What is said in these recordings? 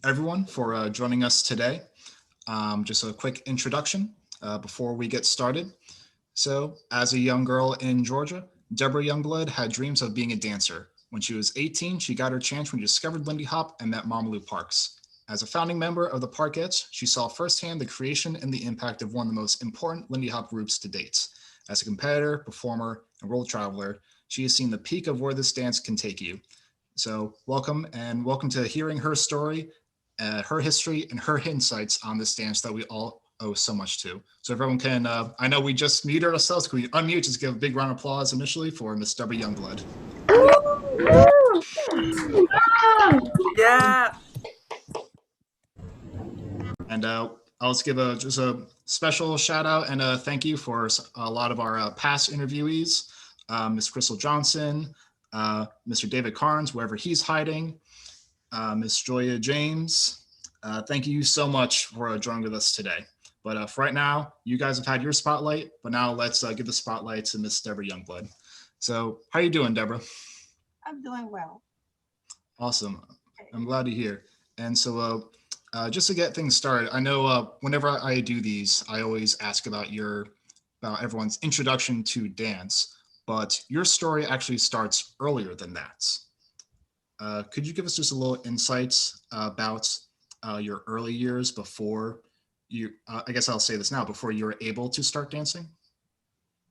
everyone for joining us today. Just a quick introduction before we get started. So, as a young girl in Georgia, Debra Youngblood had dreams of being a dancer. When she was 18, she got her chance when she discovered Lindy Hop and met Mamalu Parks. As a founding member of the Parkets, she saw firsthand the creation and the impact of one of the most important Lindy Hop groups to date. As a competitor, performer, and world traveler, she has seen the peak of where this dance can take you. So, welcome to hearing her story, her history, and her insights on this dance that we all owe so much to. So, everyone can, I know we just muted ourselves. Can we unmute? Just give a big round of applause initially for Miss Debra Youngblood. Yeah. And I'll just give just a special shout out and a thank you for a lot of our past interviewees, Miss Crystal Johnson, Mr. David Carnes, wherever he's hiding, Miss Joya James. Thank you so much for joining with us today. But for right now, you guys have had your spotlight, but now let's give the spotlight to Miss Debra Youngblood. So how are you doing, Debra? I'm doing well. Awesome. I'm glad to hear. And so just to get things started, I know whenever I do these, I always ask about everyone's introduction to dance, but your story actually starts earlier than that. Could you give us just a little insights about your early years before you, I guess I'll say this now, before you were able to start dancing?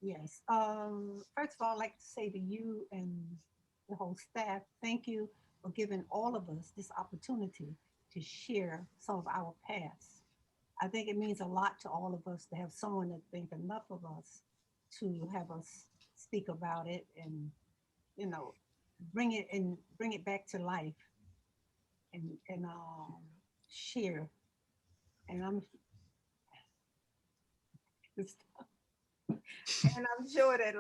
Yes. First of all, I'd like to say to you and the whole staff, thank you for giving all of us this opportunity to share some of our past. I think it means a lot to all of us to have someone that think enough of us to have us speak about it and, you know, bring it back to life and share. And I'm sure that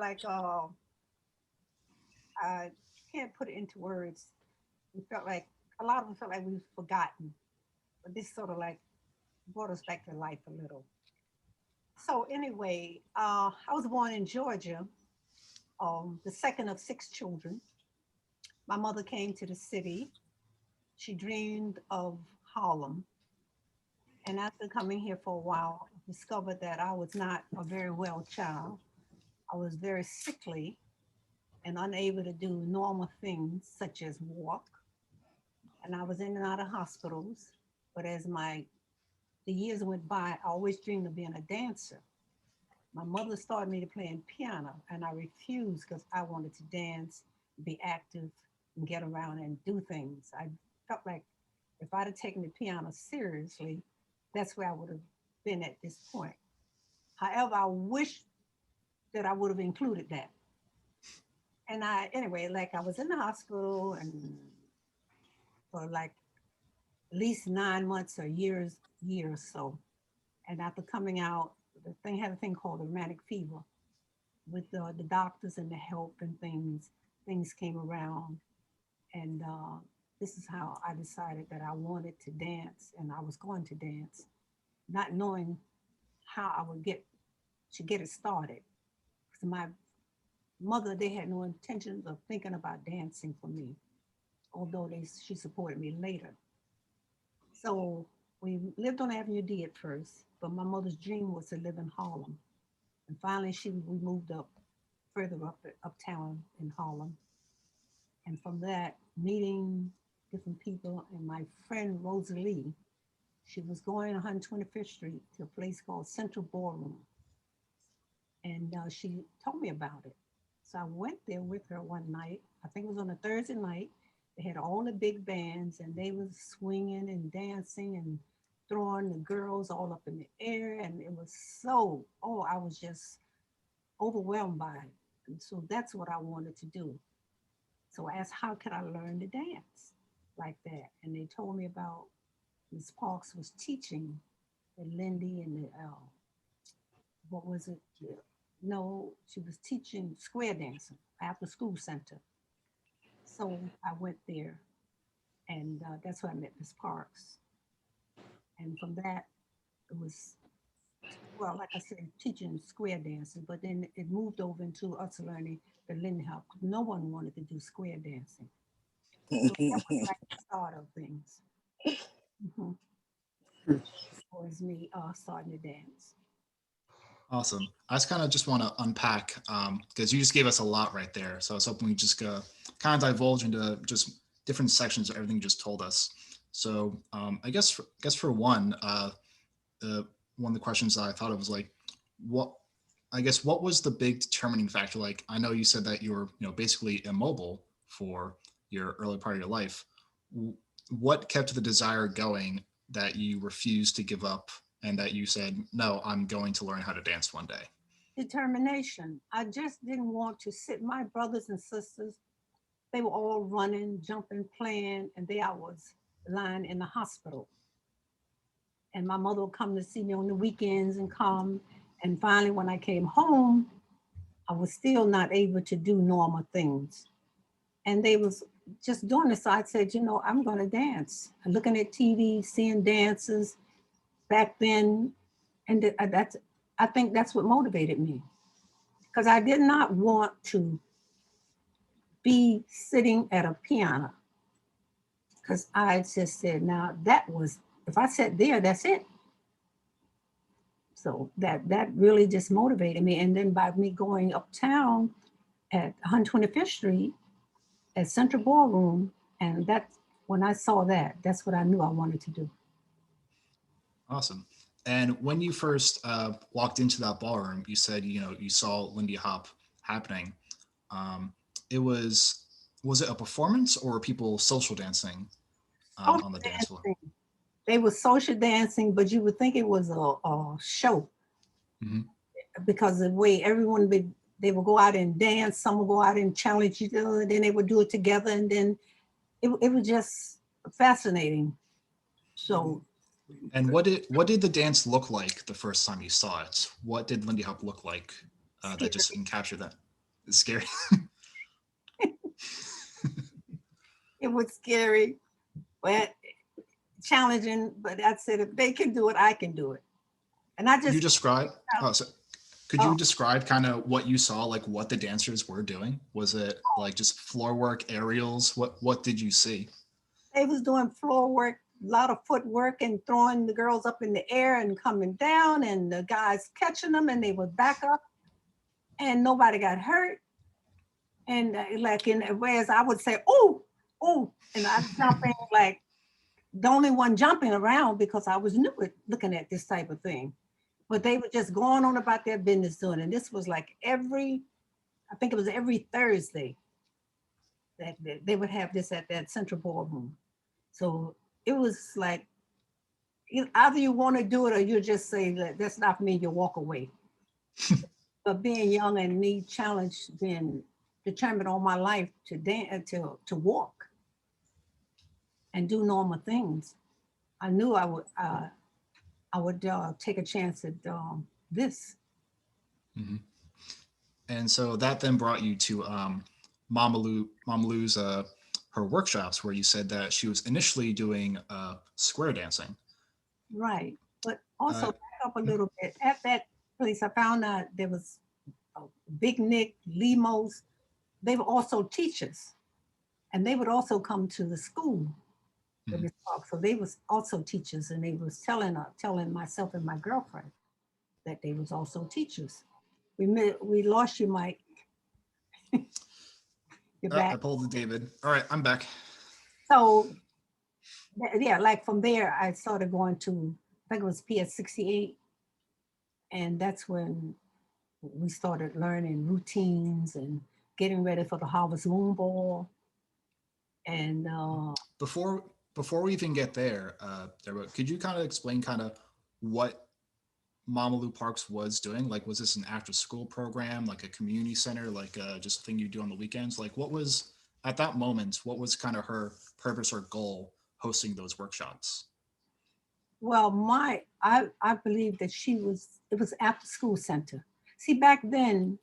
I can't put it into words. We felt like a lot of us felt like we've forgotten, but this sort of like brought us back to life a little. So anyway, I was born in Georgia, the second of six children. My mother came to the city. She dreamed of Harlem, and after coming here for a while, discovered that I was not a very well child. I was very sickly and unable to do normal things such as walk. And I was in and out of hospitals. But as the years went by, I always dreamed of being a dancer. My mother started me to playing piano, and I refused because I wanted to dance, be active, and get around and do things. I felt like if I'd have taken the piano seriously, that's where I would have been at this point. However, I wish that I would have included that. And anyway, like I was in the hospital and for like at least 9 months or year or so. And after coming out, the thing had a thing called a rheumatic fever. With the doctors and the help and things came around. And this is how I decided that I wanted to dance and I was going to dance, not knowing how I would get to get it started. So my mother, they had no intentions of thinking about dancing for me, although she supported me later. So we lived on Avenue D at first, but my mother's dream was to live in Harlem. And finally, we moved up further uptown in Harlem. And from that, meeting different people, and my friend Rosalie, she was going 125th Street to a place called Central Ballroom. And she told me about it. So I went there with her one night. I think it was on a Thursday night. They had all the big bands and they was swinging and dancing and throwing the girls all up in the air. And it was I was just overwhelmed by it. And so that's what I wanted to do. So I asked, how could I learn to dance like that? And they told me about Miss Parks was teaching at Lindy and what was it? No, she was teaching square dancing after school center. So I went there and that's where I met Miss Parks. And from that, it was, well, like I said, teaching square dancing, but then it moved over into us learning the Lindy Hop. No one wanted to do square dancing. So that was like the start of things. Mhm. Was me starting to dance. Awesome. I just kind of just want to unpack because you just gave us a lot right there. So I was hoping we just kind of divulge into just different sections of everything you just told us. So I guess for one, one of the questions that I thought of was like, what I guess what was the big determining factor? Like I know you said that you were basically immobile for your early part of your life. What kept the desire going that you refused to give up and that you said, no, I'm going to learn how to dance one day? Determination. I just didn't want to sit. My brothers and sisters, they were all running, jumping, playing, and there I was lying in the hospital. And my mother would come to see me on the weekends and come. And finally, when I came home, I was still not able to do normal things. And they was just doing this. So I said, I'm going to dance. And looking at TV, seeing dances back then, and that's I think that's what motivated me because I did not want to be sitting at a piano because I just said, now that was if I sat there, that's it. So that really just motivated me. And then by me going uptown at 125th Street at Central Ballroom, and that's when I saw that, that's what I knew I wanted to do. Awesome. And when you first walked into that ballroom, you said you saw Lindy Hop happening. Um, it was it a performance or were people social dancing Social on the dance floor? dancing. They were social dancing, but you would think it was a show Hmm. because the way everyone would they would go out and dance, some would go out and challenge each other, and then they would do it together, and then it was just fascinating. So And what did the dance look like the first time you saw it? What did Lindy Hop look like that just scary. encaptured that? It's scary. It was scary, but challenging. But I said, if they can do it, I can do it. And I Could you just, describe? Oh, so could oh, you describe kind of what you saw, like what the dancers were doing? Was it like just floor work, aerials? What did you see? they was doing floor work, a lot of footwork, and throwing the girls up in the air and coming down, and the guys catching them, and they would back up, and nobody got hurt. And like in whereas I would say, oh, oh, and I jump in like the only one jumping around because I was new at looking at this type of thing. But they were just going on about their business doing, and this was like I think it was every Thursday that they would have this at that central ballroom. So it was like either you want to do it or you just say that that's not for me. You walk away. But being young and me challenged, being determined all my life to dance, to walk and do normal things, I knew I would take a chance at this. Hmm. And so that then brought you to Mama Lou's her workshops where you said that she was initially doing square dancing. Right. But also Uh, back up a little bit. At that place, I found out there was Big Nick, Lemos. They were also teachers, and they would also come to the school with mhm. Miss Park. So they was also teachers, and they was telling myself and my girlfriend that they was also teachers. We lost you, Mike. You're I back. pulled the David. All right, I'm back. So yeah, like from there, I started going to I think it was PS 68, and that's when we started learning routines and getting ready for the Harvest Moon Ball. And Before before we even get there, Deborah, could you kind of explain kind of what Mama Lou Parks was doing? Like, was this an after school program, like a community center, like just a thing you do on the weekends? Like, what was at that moment? What was kind of her purpose or goal hosting those workshops? well, I believe that it was after school center. See, back then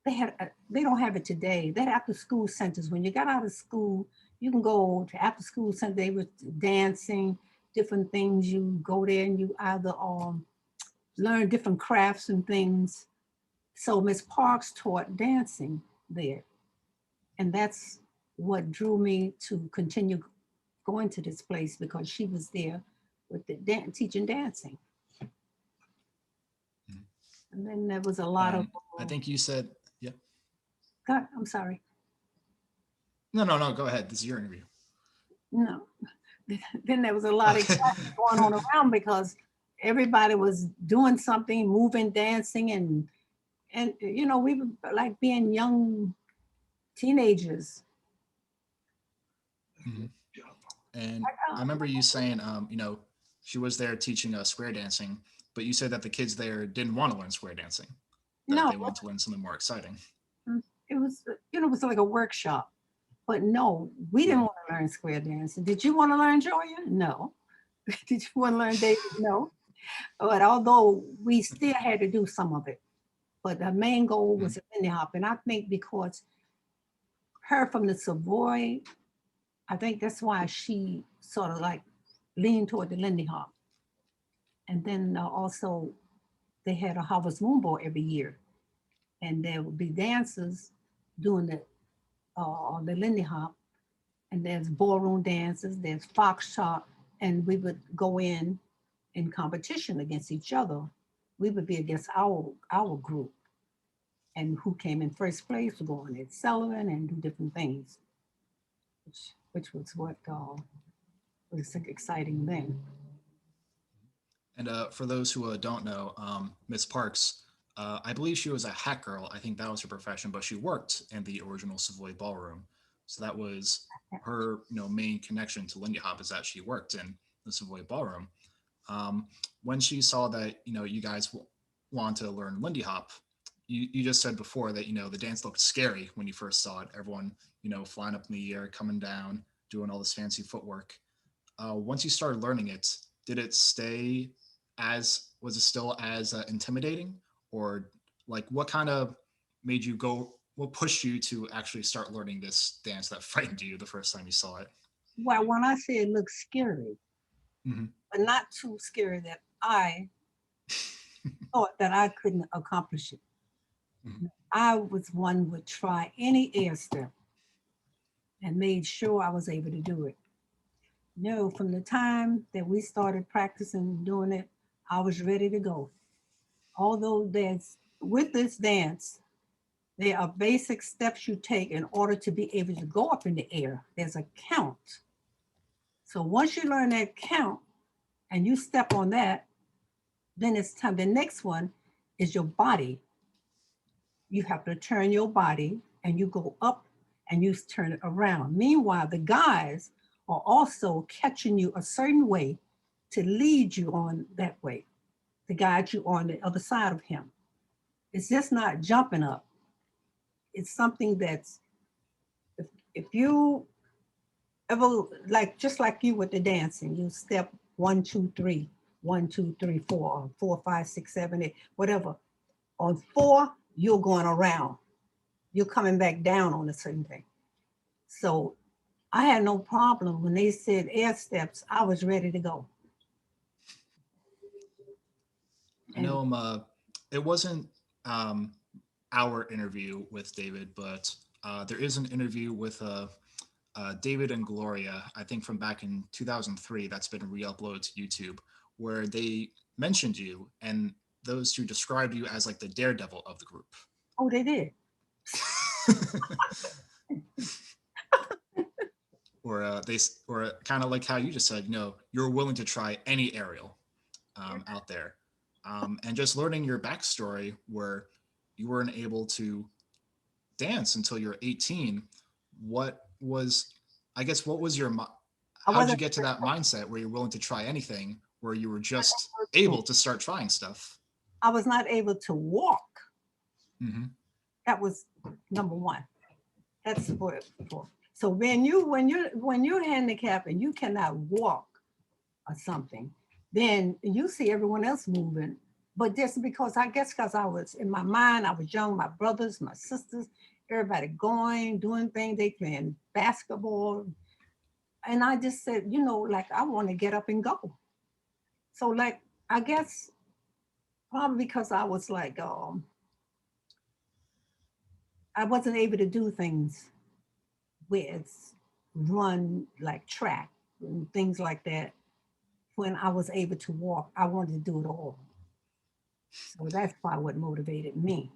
they don't have it today. They had after school centers. When you got out of school, you can go to after school center. They were dancing, different things. You go there and you either learn different crafts and things. So Miss Parks taught dancing there, and that's what drew me to continue going to this place because she was there with the teaching dancing. Mhm. And then there was a lot of, And I think you said, yeah. God, I'm sorry. No, no, no. Go ahead. This is your interview. No. Then there was a lot of Okay. excitement going on around because everybody was doing something, moving, dancing, and we were like being young teenagers. Mhm. And I Uh, remember you saying, she was there teaching square dancing, but you said that the kids there didn't want to learn square dancing, that no, they want to learn something more exciting. it was it was like a workshop. But no, we didn't Mhm. want to learn square dancing. Did you want to learn Joya? No. Did you want to learn David? No. But although we still had to do some of it, but the main goal Mhm. was Lindy Hop, and I think because her from the Savoy, I think that's why she sort of like leaned toward the Lindy Hop. And then also they had a Harvest Moon Ball every year, and there would be dancers doing the Lindy Hop, and there's ballroom dances, there's foxtrot, and we would go in competition against each other. We would be against our group, and who came in first place would go on at Sullivan and do different things, which was what was exciting then. And for those who don't know, Miss Parks, I believe she was a hat girl. I think that was her profession, but she worked in the original Savoy Ballroom. So that was her, main connection to Lindy Hop, is that she worked in the Savoy Ballroom. Um, when she saw that, you guys want to learn Lindy Hop, you just said before that, the dance looked scary when you first saw it. Everyone, flying up in the air, coming down, doing all this fancy footwork. Once you started learning it, did it stay was it still as intimidating, or like what kind of made you go? What pushed you to actually start learning this dance that frightened you the first time you saw it? Well, when I say it looks scary, Hmm. but not too scary that I thought that I couldn't accomplish it. Hmm. I was one would try any air step and made sure I was able to do it. No, from the time that we started practicing doing it, I was ready to go. Although there's with this dance, there are basic steps you take in order to be able to go up in the air. There's a count. So once you learn that count and you step on that, then it's time. The next one is your body. You have to turn your body and you go up and you turn it around. Meanwhile, the guys are also catching you a certain way to lead you on that way, to guide you on the other side of him. It's just not jumping up. It's something that's, if, if you ever, like, just like you with the dancing, you step 1, 2, 3, 1, 2, 3, 4, 4, 5, 6, 7, 8, whatever. On 4, you're going around. You're coming back down on a certain thing. So I had no problem when they said air steps. I was ready to go. I And know it wasn't um, our interview with David, but there is an interview with David and Gloria, I think from back in 2003, that's been re-uploaded to YouTube, where they mentioned you, and those two described you as like the daredevil of the group. oh, they did. Or kind of like how you just said, you're willing to try any aerial out there, and just learning your backstory where you weren't able to dance until you're 18. What was, I guess, what was I how'd you wasn't get to that mindset where you're willing to try anything, where you were just able able to. to start trying stuff? I was not able to walk. Hmm. That was number one. That's what for. So when you're handicapped and you cannot walk or something, then you see everyone else moving. But just because I guess because I was in my mind, I was young, my brothers, my sisters, everybody going, doing things, they playing basketball. And I just said, like I want to get up and go. So like I guess probably because I was like I wasn't able to do things where it's run like track. and things like that. When I was able to walk, I wanted to do it all. So that's probably what motivated me.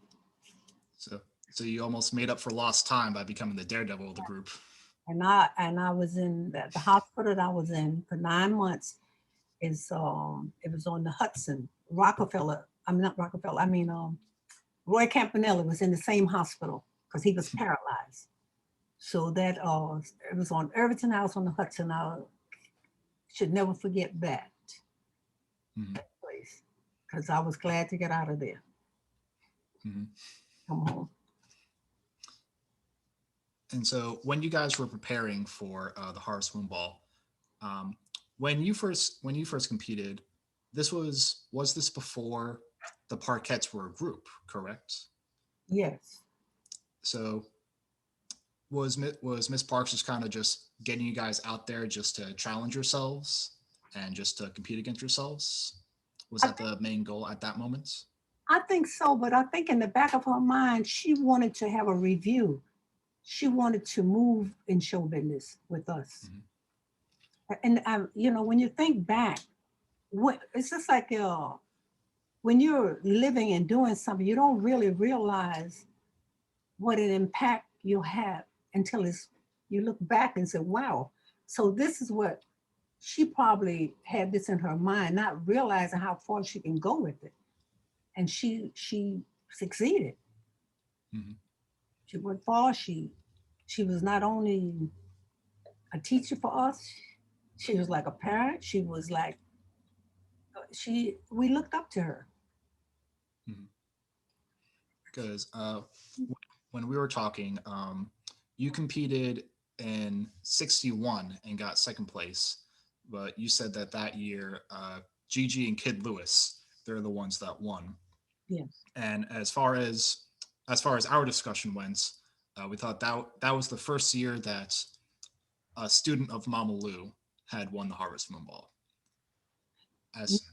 So so you almost made up for lost time by becoming the daredevil of the group. And I was in the hospital that I was in for 9 months. Is it was on the Hudson Rockefeller. I mean not Rockefeller. I mean Roy Campanella was in the same hospital because he was paralyzed. So that it was on Irvington House on the Hudson. I should never forget that Mhm, place because I was glad to get out of there, mhm. come home. And so when you guys were preparing for the Harvest Moon Ball, um, when you first competed, was this before the Parkettes were a group, correct? Yes. So was Miss Parks just kind of just getting you guys out there just to challenge yourselves and just to compete against yourselves? Was I that the main goal at that moment? I think so, but I think in the back of her mind, she wanted to have a review. She wanted to move in show business with us. Hmm. And when you think back, it's just like when you're living and doing something, you don't really realize what an impact you have until you look back and say, "Wow." So this is what she probably had this in her mind, not realizing how far she can go with it, and she succeeded. Hmm. She went far. She was not only a teacher for us, she was like a parent. She was like she we looked up to her. Because when we were talking, you competed in 61 and got second place, but you said that that year, Gigi and Kid Lewis, they're the ones that won. Yes. And as far as our discussion went, we thought that was the first year that a student of Mama Lou had won the Harvest Moon Ball. As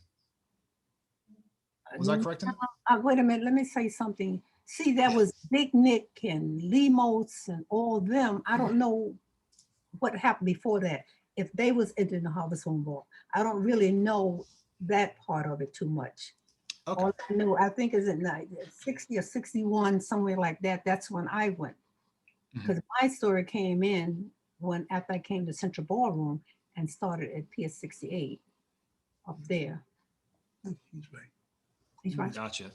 was I correct in that? Wait a minute, let me say something. See, that Yeah. was Big Nick and Lemos and all them. I don't know what happened before that. If they was into the Harvest Moon Ball, I don't really know that part of it too much. Okay. All I know, I think is in 60 or 61, somewhere like that. That's when I went. Hmm. Because my story came in when after I came to Central Ballroom and started at PS 68 up there. He's right. Gotcha.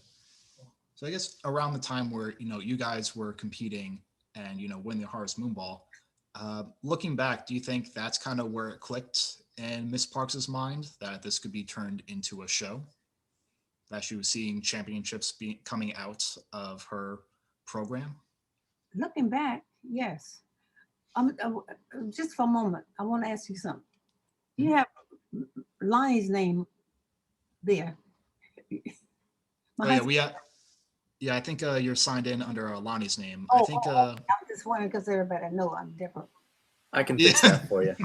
So I guess around the time where you guys were competing and win the Harvest Moonball, looking back, do you think that's kind of where it clicked in Miss Parks's mind that this could be turned into a show? That she was seeing championships coming out of her program? Looking back, yes. Just for a moment, I want to ask you something. Mhm. You have Lonnie's name there. My Oh yeah, husband. yeah. I think you're signed in under Lonnie's name. I Oh, think okay. I'm just wondering because everybody know I'm different. I can yeah. fix that for you.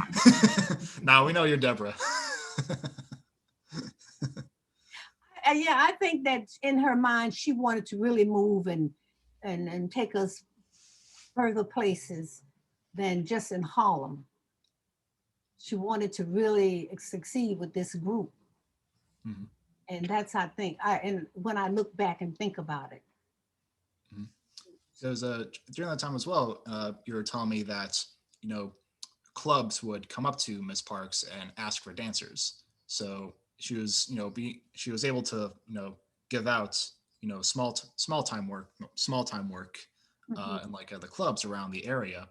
Now we know you're Deborah. Yeah, I think that in her mind she wanted to really move and take us further places than just in Harlem. She wanted to really succeed with this group, Mhm, and that's I think I and when I look back and think about it. mhm. So it was, during that time as well, you were telling me that you know clubs would come up to Miss Parks and ask for dancers. So she was, she was able to, give out, small time work, Mhm. in like the clubs around the area.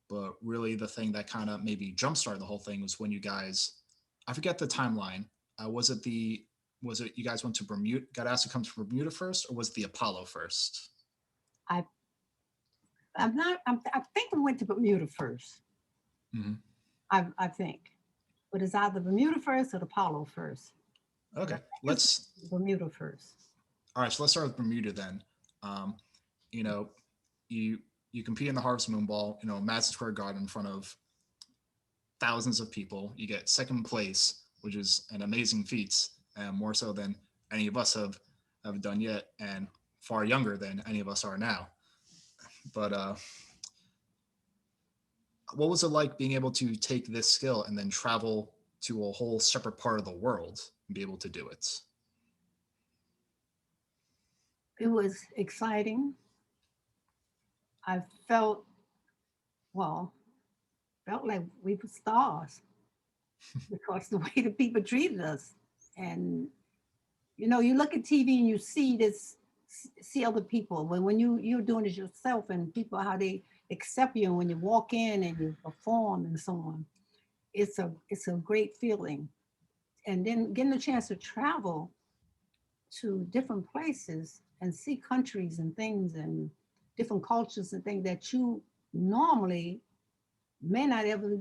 But really, the thing that kind of maybe jumpstarted the whole thing was when you guys, I forget the timeline. Was it you guys went to Bermuda, got asked to come to Bermuda first, or was it the Apollo first? I I'm not. I think we went to Bermuda first. Hmm. I think, but it's either Bermuda first or the Apollo first. But I Okay, think it's let's Bermuda first. all right. So let's start with Bermuda then. Um, you know, you you compete in the Harvest Moon Ball, Madison Square Garden in front of thousands of people. You get second place, which is an amazing feat, and more so than any of us have done yet, and far younger than any of us are now. But what was it like being able to take this skill and then travel to a whole separate part of the world and be able to do it? It was exciting. I felt, well, felt like we were stars because the way the people treated us. And you look at TV and you see this, see other people. When you're doing it yourself, and people how they accept you, and when you walk in and you perform and so on, it's a great feeling. And then getting a chance to travel to different places and see countries and things and different cultures and things that you normally may not ever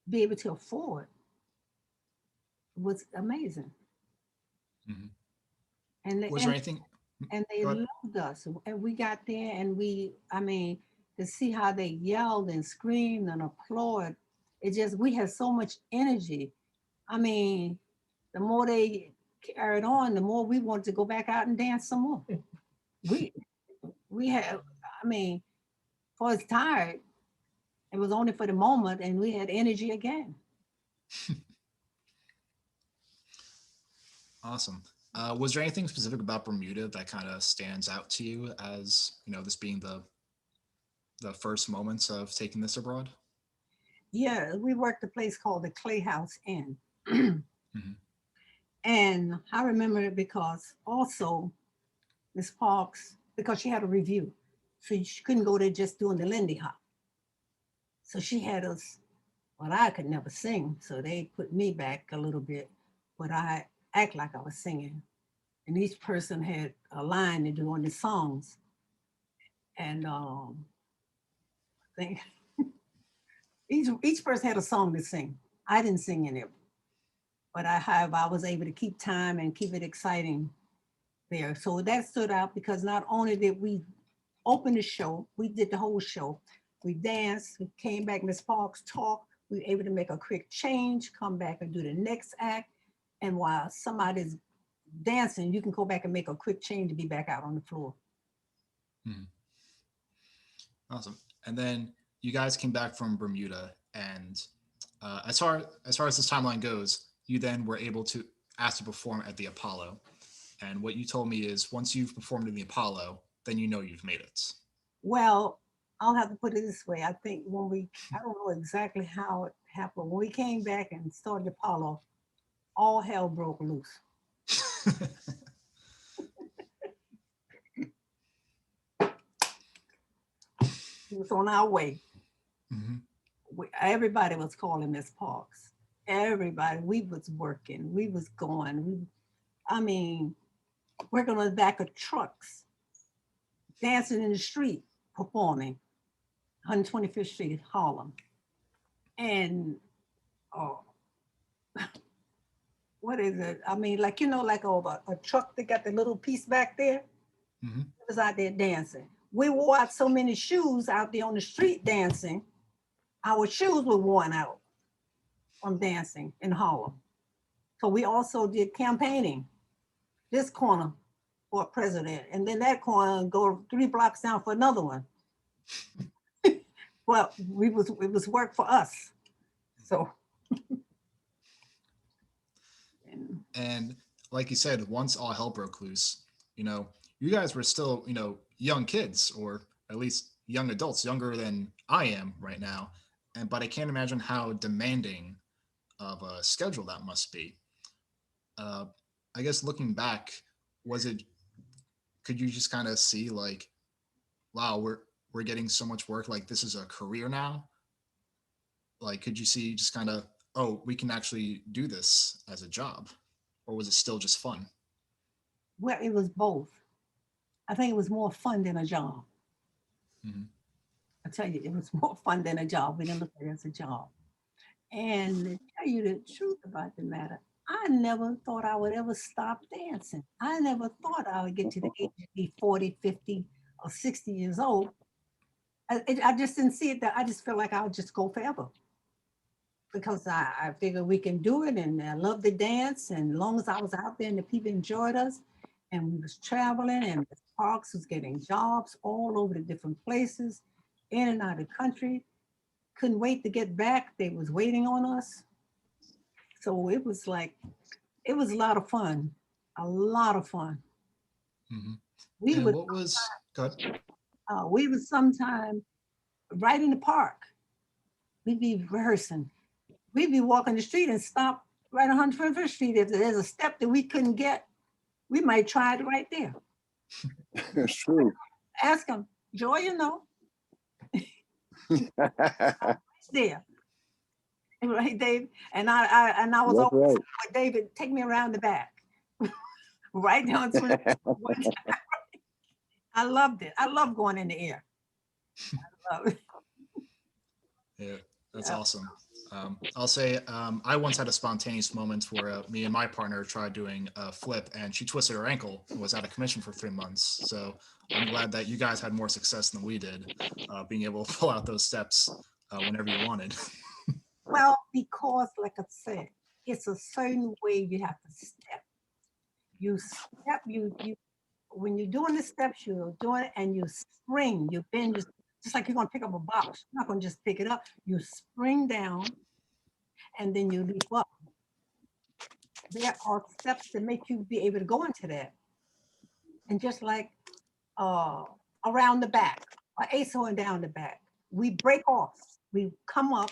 be able to afford was amazing. Mhm. And Was there and anything? and they Go ahead. loved us. And we got there and I mean, to see how they yelled and screamed and applauded, it just, we had so much energy. I mean, the more they carried on, the more we wanted to go back out and dance some more. We we had, I mean, for us tired, it was only for the moment, and we had energy again. Awesome. Was there anything specific about Bermuda that kind of stands out to you as, this being the first moments of taking this abroad? Yeah, we worked a place called the Clay House Inn. Hmm. And I remember it because also Miss Parks, because she had a review. So she couldn't go there just doing the Lindy Hop. So she had us, well, I could never sing. So they put me back a little bit, but I act like I was singing. And each person had a line to do on the songs. And I think each person had a song to sing. I didn't sing any of it, but I was able to keep time and keep it exciting there. So that stood out because not only did we open the show, we did the whole show. We danced, we came back, Miss Parks talked, we were able to make a quick change, come back and do the next act. And while somebody's dancing, you can go back and make a quick change to be back out on the floor. Hmm. Awesome. And then you guys came back from Bermuda, and as far as this timeline goes, you then were able to ask to perform at the Apollo. And what you told me is once you've performed in the Apollo, then you know you've made it. Well, I'll have to put it this way. I think I don't know exactly how it happened. When we came back and started Apollo, all hell broke loose. It was on our way. Hmm. Everybody was calling Miss Parks. Everybody, we was working, we was going. I mean, working on the back of trucks, dancing in the street, performing, 125th Street, Harlem. And oh, what is it? I mean, like like a truck that got the little piece back there. Hmm. It was out there dancing. We wore out so many shoes out there on the street dancing. Our shoes were worn out from dancing in Harlem. So we also did campaigning. This corner for a president, and then that corner go 3 blocks down for another one. Well, it was work for us. So, and And like you said, once all hell broke loose, you know, you guys were still, young kids, or at least young adults, younger than I am right now. And but I can't imagine how demanding of a schedule that must be. Uh, I guess looking back, was it? Could you just kind of see like, wow, we're getting so much work. Like this is a career now. Like, could you see just kind of, oh, we can actually do this as a job, or was it still just fun? well, it was both. I think it was more fun than a job. Hmm. I tell you, it was more fun than a job. We didn't look at it as a job. And to tell you the truth about the matter, I never thought I would ever stop dancing. I never thought I would get to the age of be 40, 50, or 60 years old. I just didn't see it that I just felt like I would just go forever because I figured we can do it and I love to dance. And as long as I was out there and the people enjoyed us and we was traveling and the parks was getting jobs all over the different places, in and out of the country. couldn't wait to get back. They was waiting on us. So it was like, it was a lot of fun, a lot of fun. Hmm. We And would, what was good? we would sometime right in the park. We'd be rehearsing. We'd be walking the street and stop right on 125th Street. If there's a step that we couldn't get, we might try it right there. It's true. Ask them, Joy, you know, there. Right, Dave? And I was That's always right. with David, take me around the back. Right down to it. I loved it. I love going in the air. I love it. Yeah, that's Yeah. awesome. I'll say I once had a spontaneous moment where me and my partner tried doing a flip and she twisted her ankle and was out of commission for 3 months. So I'm glad that you guys had more success than we did, being able to pull out those steps whenever you wanted. Well, because like I said, it's a certain way you have to step. You step, you when you're doing the steps, you're doing it and you spring, you bend, just like you're gonna pick up a box. You're not gonna just pick it up. You spring down and then you leap up. There are steps that make you be able to go into that. And just like uh around the back, or ASO and down the back, we break off. We come up.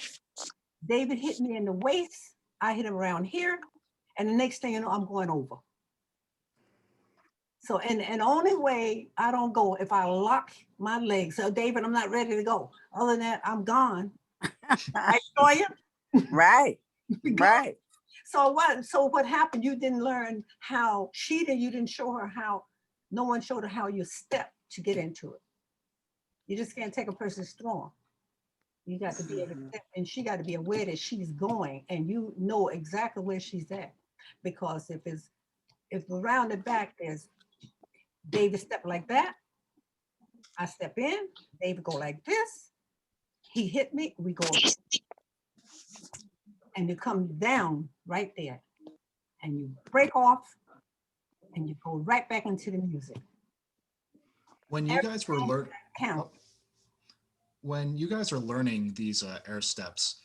David hit me in the waist. I hit him around here. And the next thing you know, I'm going over. So, and the only way I don't go if I lock my legs. So, David, I'm not ready to go. Other than that, I'm gone. I saw you. Right, Gone. right. So what? So what happened? You didn't learn how she did. You didn't show her how. No one showed her how you step to get into it. You just can't take a person's strong. You got to be able to step, and she got to be aware that she's going, and you know exactly where she's at. Because if around the back there's David step like that, I step in, David go like this, he hit me, we go, and you come down right there, and you break off, and you go right back into the music. When you guys were learning, Count. when you guys are learning these air steps,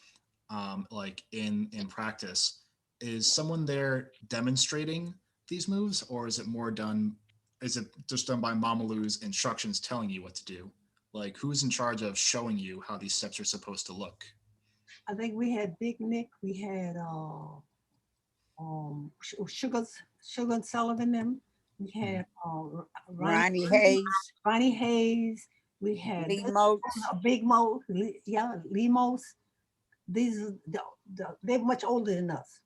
like in practice, is someone there demonstrating these moves, or is it more done? Is it just done by Mama Lou's instructions telling you what to do? Like, who's in charge of showing you how these steps are supposed to look? I think we had Big Nick, we had Sugar and Sullivan them, we had Ronnie Hayes, Ronnie Hayes, we had Lee Moats. Big Mo, yeah, Limos. These are they're much older than us.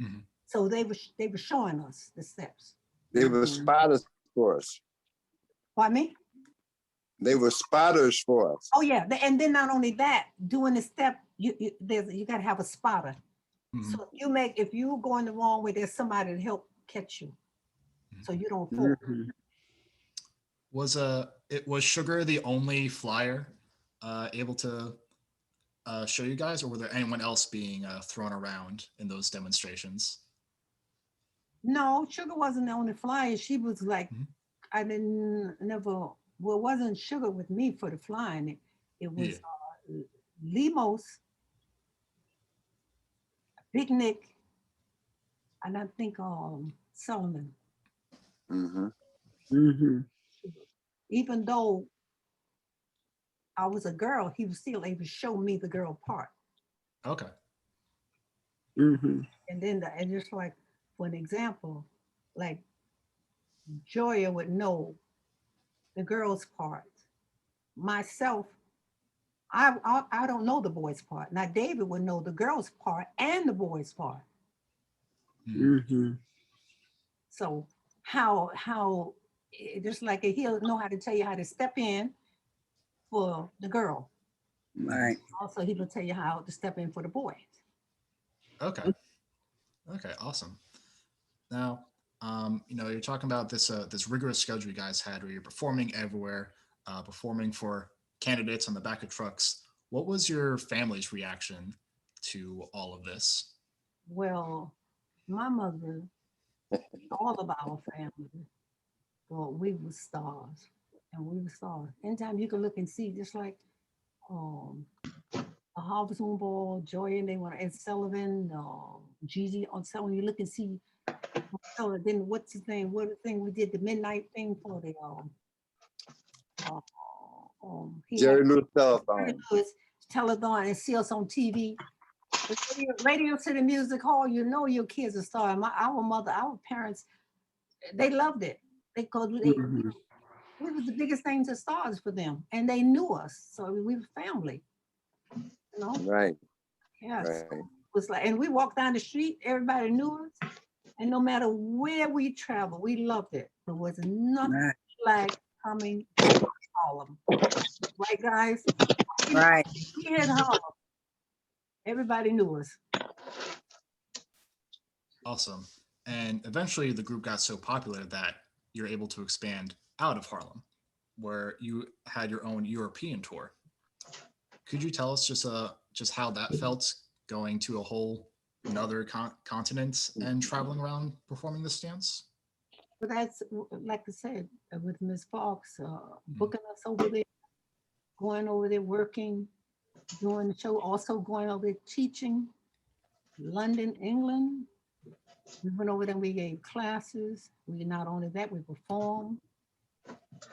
Mhm. So they were showing us the steps. They were spotters for us. Pardon me? They were spotters for us. Oh yeah, and then not only that, doing the step, you got to have a spotter. Mhm. So if you going the wrong way, there's somebody to help catch you, so you don't fall. Mhm. Was Sugar the only flyer able to show you guys, or were there anyone else being thrown around in those demonstrations? No, Sugar wasn't the only flyer. She was like, Mhm. I didn't never. Well, it wasn't Sugar with me for the flying. It was Yeah. Limos, Big Nick, and I think Solomon. Mm-hmm. Mhm. Even though I was a girl, he was still able to show me the girl part. Okay. Mhm. And then and just like for an example, like Joya would know the girl's part. Myself, I don't know the boy's part. Now David would know the girl's part and the boy's part. Mhm. So how just like he'll know how to tell you how to step in for the girl. Right. Also, he will tell you how to step in for the boy. Okay. Okay. Awesome. Now, you're talking about this rigorous schedule you guys had, where you're performing everywhere, performing for candidates on the back of trucks. What was your family's reaction to all of this? Well, my mother, all of our family, well, we were stars, and we were stars. Anytime you can look and see, just like um, Harvest Moon Ball, Joy, and they want Ed Sullivan, Jeezy on Sullivan. You look and see. Oh, then what's his name? What the thing we did the midnight thing for the uh, he had Jerry Lewis Jerry telephone. Lewis telethon and see us on TV. The Radio City Music Hall, you know your kids are starting. Our mother, our parents, they loved it. Because Mhm. we was the biggest things as stars for them. And they knew us. So we were family. You know? Right, Yes. right. It was like, and we walked down the street, everybody knew us. And no matter where we traveled, we loved it. There was nothing Right. like coming to Harlem. Right, guys? Right. We had Harlem. Everybody knew us. Awesome. And eventually the group got so popular that you're able to expand out of Harlem, where you had your own European tour. Could you tell us just how that felt going to a whole another continent and traveling around performing this dance? But that's like I said with Miss Fox, booking us over there, going over there working, doing the show, also going over there teaching. London, England. We went over there and we gave classes. We not only that, we performed.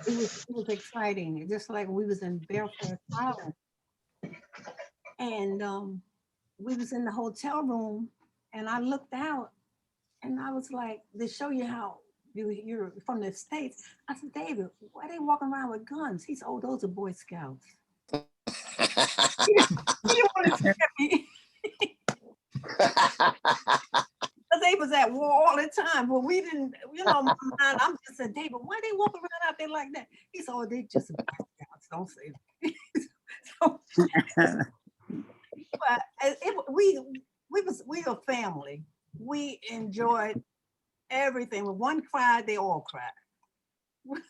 It was exciting. Just like we was in Belfast Island. And we was in the hotel room and I looked out and I was like, to show you how you're from the States. I said, David, why are they walking around with guns? He said, oh, those are Boy Scouts. He didn't want to scare me. Because they was at war all the time, but we didn't, my mind, I'm just saying, David, why they walking around out there like that? He said, oh, they just Boy Scouts, don't say that. So, but we were family. We enjoyed everything. When one cried, they all cried.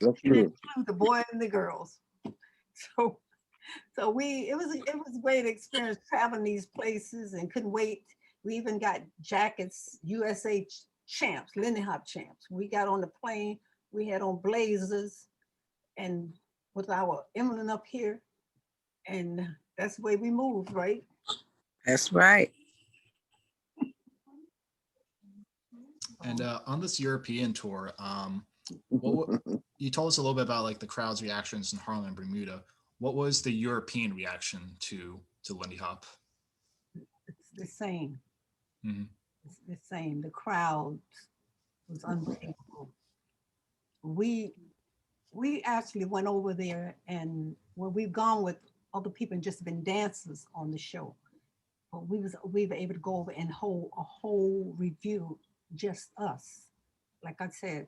That's true. The boys and the girls. So it was a great experience traveling these places and couldn't wait. We even got jackets, USA champs, Lindy Hop champs. We got on the plane, we had on blazers and with our emblem up here. And that's the way we moved, right? That's right. And on this European tour, you told us a little bit about like the crowd's reactions in Harlem and Bermuda. What was the European reaction to Lindy Hop? It's the same. Mm-hmm. It's the same. The crowd was unbelievable. We actually went over there and when we've gone with other people and just been dancers on the show. But we were able to go over and hold a whole review, just us. Like I said,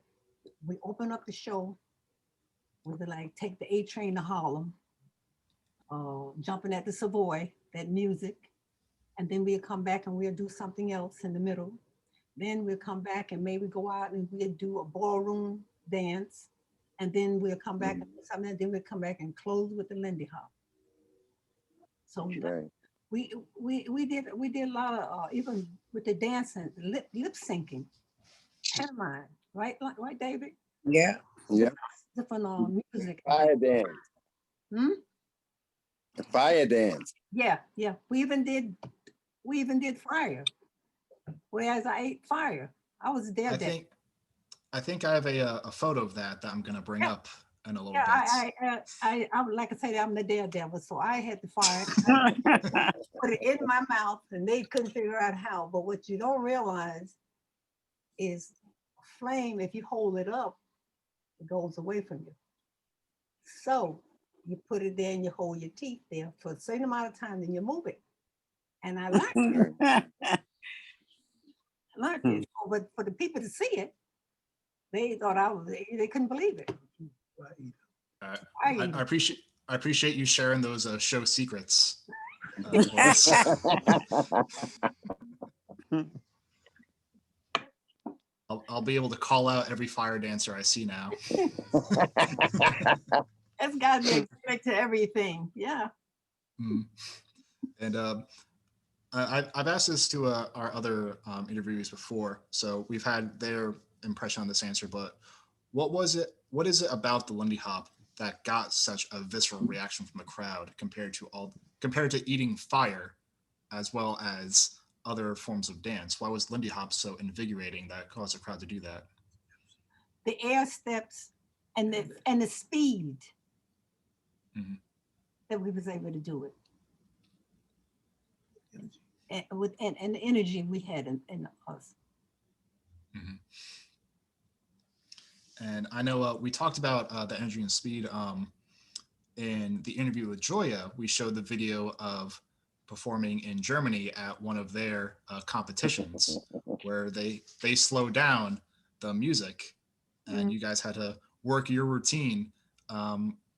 we open up the show with like take the A train to Harlem, jumping at the Savoy, that music, and then we'll come back and we'll do something else in the middle. Then we'll come back and maybe go out and we'll do a ballroom dance, and then we'll come back and do something, and then we'll come back and close with the Lindy Hop. So Right. we did a lot of even with the dancing, lip syncing, pantomime, right, David? Yeah. Yeah. Different music. Fire dance. Hmm? The fire dance. Yeah. We even did fire. Whereas I ate fire. I was there. I think I have a photo of that I'm going to bring up in a little bit. I like I said, I'm the daredevil, so I had the fire. Put it in my mouth, and they couldn't figure out how. But what you don't realize is flame. If you hold it up, it goes away from you. So you put it there and you hold your teeth there for a certain amount of time, then you move it. And I like it. Learned it. But for the people to see it, they thought they couldn't believe it. I appreciate you sharing those show secrets. I'll be able to call out every fire dancer I see now. That's got to be expected to everything. Yeah. Mm. And I've asked this to our other interviewees before, so we've had their impression on this answer. But what is it about the Lindy Hop that got such a visceral reaction from the crowd compared to eating fire as well as other forms of dance? Why was Lindy Hop so invigorating that caused the crowd to do that? The air steps and the speed Mhm. that we was able to do it. And the energy we had in us. Mhm. And I know we talked about the energy and speed in the interview with Joya. We showed the video of performing in Germany at one of their competitions where they slowed down the music, and you guys had to work your routine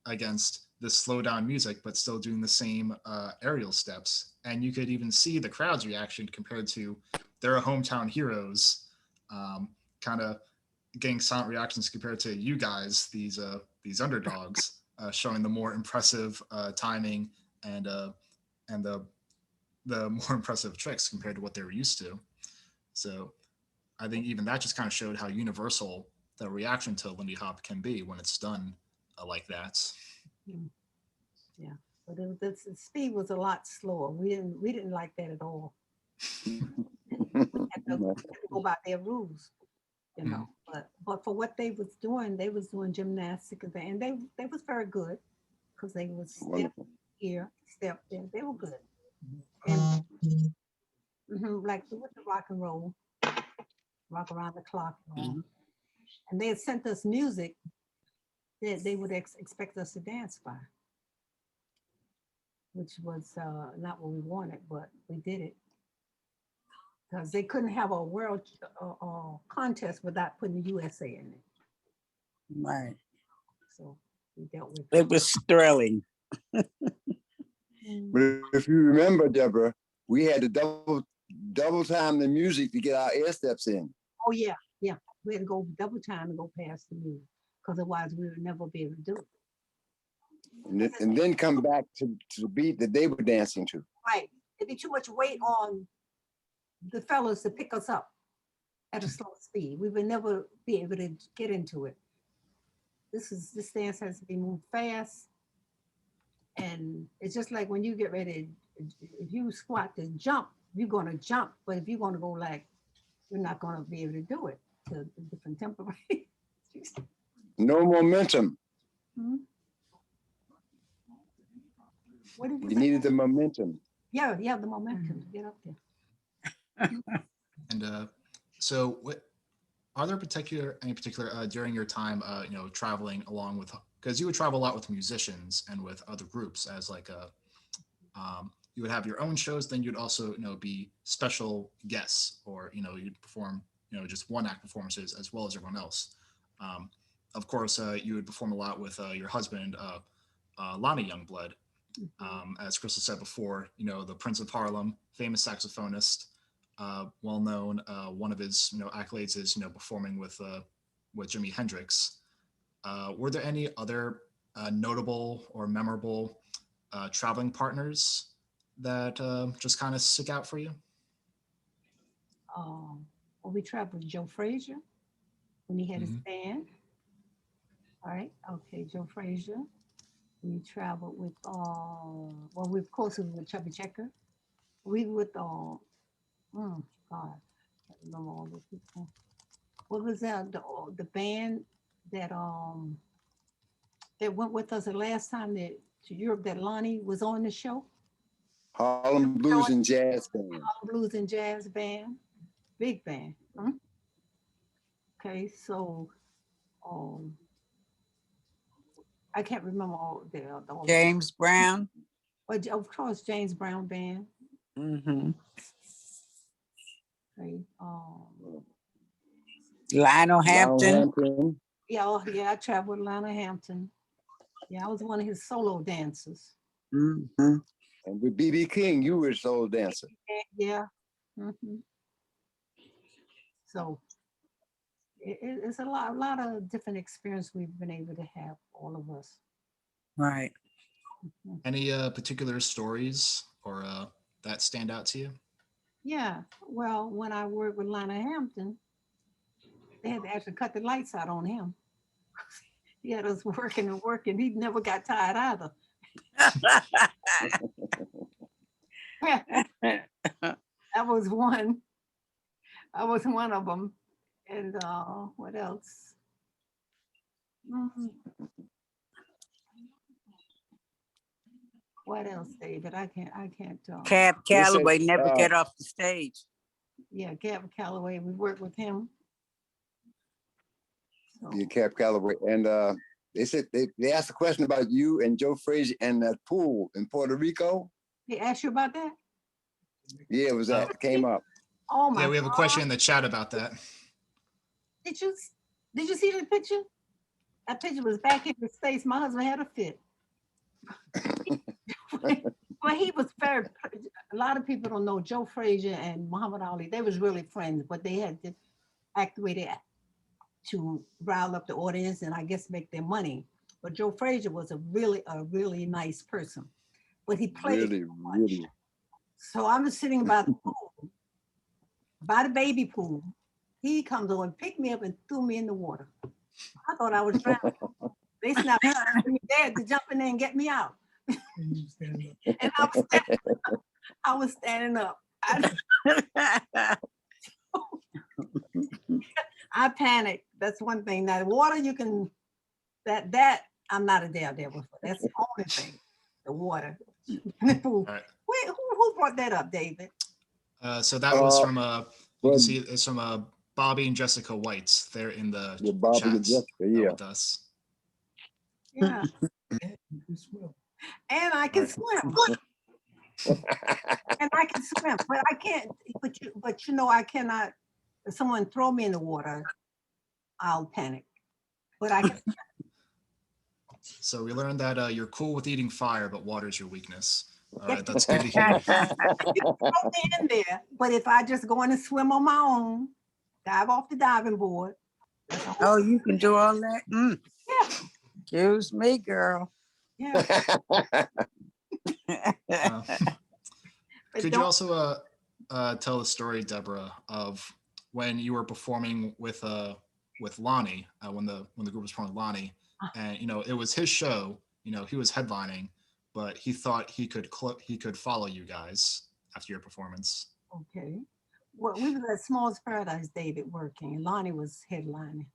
against this slow down music, but still doing the same aerial steps. And you could even see the crowd's reaction compared to their hometown heroes, kind of getting silent reactions compared to you guys, these underdogs, showing the more impressive timing and and the more impressive tricks compared to what they were used to. So I think even that just kind of showed how universal the reaction to Lindy Hop can be when it's done like that. Mm. Yeah, but the speed was a lot slower. We didn't like that at all. We had to go by their rules, you know. But for what they was doing gymnastics, and they was very good because they was step Wonderful. here, step there. They were good. And like with the rock and roll, rock around the clock, and all. And they had sent us music that they would expect us to dance by, which was not what we wanted, but we did it because they couldn't have a world contest without putting the USA in it. Right. So we dealt with It was thrilling. But if you remember, Deborah, we had to double time the music to get our air steps in. Oh yeah, yeah. We had to go double time to go past the music because otherwise we would never be able to do it. And then come back to the beat that they were dancing to. Right. It'd be too much weight on the fellas to pick us up at a slow speed. We would never be able to get into it. This dance has to be moved fast. And it's just like when you get ready, if you squat to jump, you're gonna jump. But if you're gonna go like, you're not gonna be able to do it to a different tempo. No momentum. Hmm? What did you You say? needed the momentum. Yeah, the momentum to get up there. And so, what are there any particular during your time, traveling along with, because you would travel a lot with musicians and with other groups as like you would have your own shows, then you'd also be special guests, or you'd perform just one act performances as well as everyone else. Um, of course, you would perform a lot with your husband, Lonnie Youngblood. As Crystal said before, the Prince of Harlem, famous saxophonist, well known. One of his accolades is performing with Jimi Hendrix. Were there any other notable or memorable traveling partners that just kind of stick out for you? Well, we traveled with Joe Frazier when he had his Mhm. band. All right, okay, Joe Frazier. We traveled with, well, we of course we were with Chubby Checker. We with, God, I don't remember all the people. What was that? The band that that went with us the last time that to Europe that Lonnie was on the show. Harlem Blues and Jazz Band. Blues and Jazz Band, big band. Huh? Okay, so um, I can't remember all James Brown. but of course James Brown Band. Mm-hmm. Okay, Lionel Lionel Hampton. Hampton. yeah, I traveled with Lionel Hampton. Yeah, I was one of his solo dancers. Mm-hmm. And with B.B. King, you were a soul dancer. Yeah. Mhm. So it's a lot of different experience we've been able to have, all of us. Right. Any particular stories or that stand out to you? Yeah, well, when I worked with Lionel Hampton, they had to actually cut the lights out on him. He had us working and working. He never got tired either. That was one. I was one of them. And what else? Mhm. What else, David? I can't. Cab They said, Calloway never get off the stage. Yeah, Gavin Calloway. We worked with him. So, yeah, Cap Calloway. And they said they asked a question about you and Joe Frazier and that pool in Puerto Rico. they asked you about that? Yeah, it was that it came up. Oh my Yeah, we have a God. question in the chat about that. Did you see the picture? That picture was back in the States. My husband had a fit. Well, he was very, a lot of people don't know Joe Frazier and Muhammad Ali. They was really friends, but they had to act the way they act to rile up the audience and I guess make their money. But Joe Frazier was a really nice person. But he played Really, so much. really. So I'm sitting by the pool, by the baby pool. He comes over and picked me up and threw me in the water. I thought I was drowning. They snapped me dead to jump in there and get me out. And I was standing up. I panicked. That's one thing. Now, the water, you can, that I'm not a daredevil for. That's the only thing. The water. The pool. All right. Wait, who brought that up, David? So that was from you well, can see it's from Bobby and Jessica Whites. They're in the yeah, Bobby and chats Jessica, yeah. with us. Yeah. And I can swim. And I can swim, but I can't. But you know, I cannot. If someone throw me in the water, I'll panic. But I can. So we learned that you're cool with eating fire, but water's your weakness. All right, that's good to hear. Throw me in there. But if I just go in and swim on my own, dive off the diving board. Oh, you can do all that? Yeah. Excuse me, girl. Yeah. Could you also tell the story, Deborah, of when you were performing with Lonnie, when the group was performing with Lonnie, and it was his show. He was headlining, but he thought he could follow you guys after your performance. Okay. Well, we was at Small's Paradise, David, working, and Lonnie was headlining.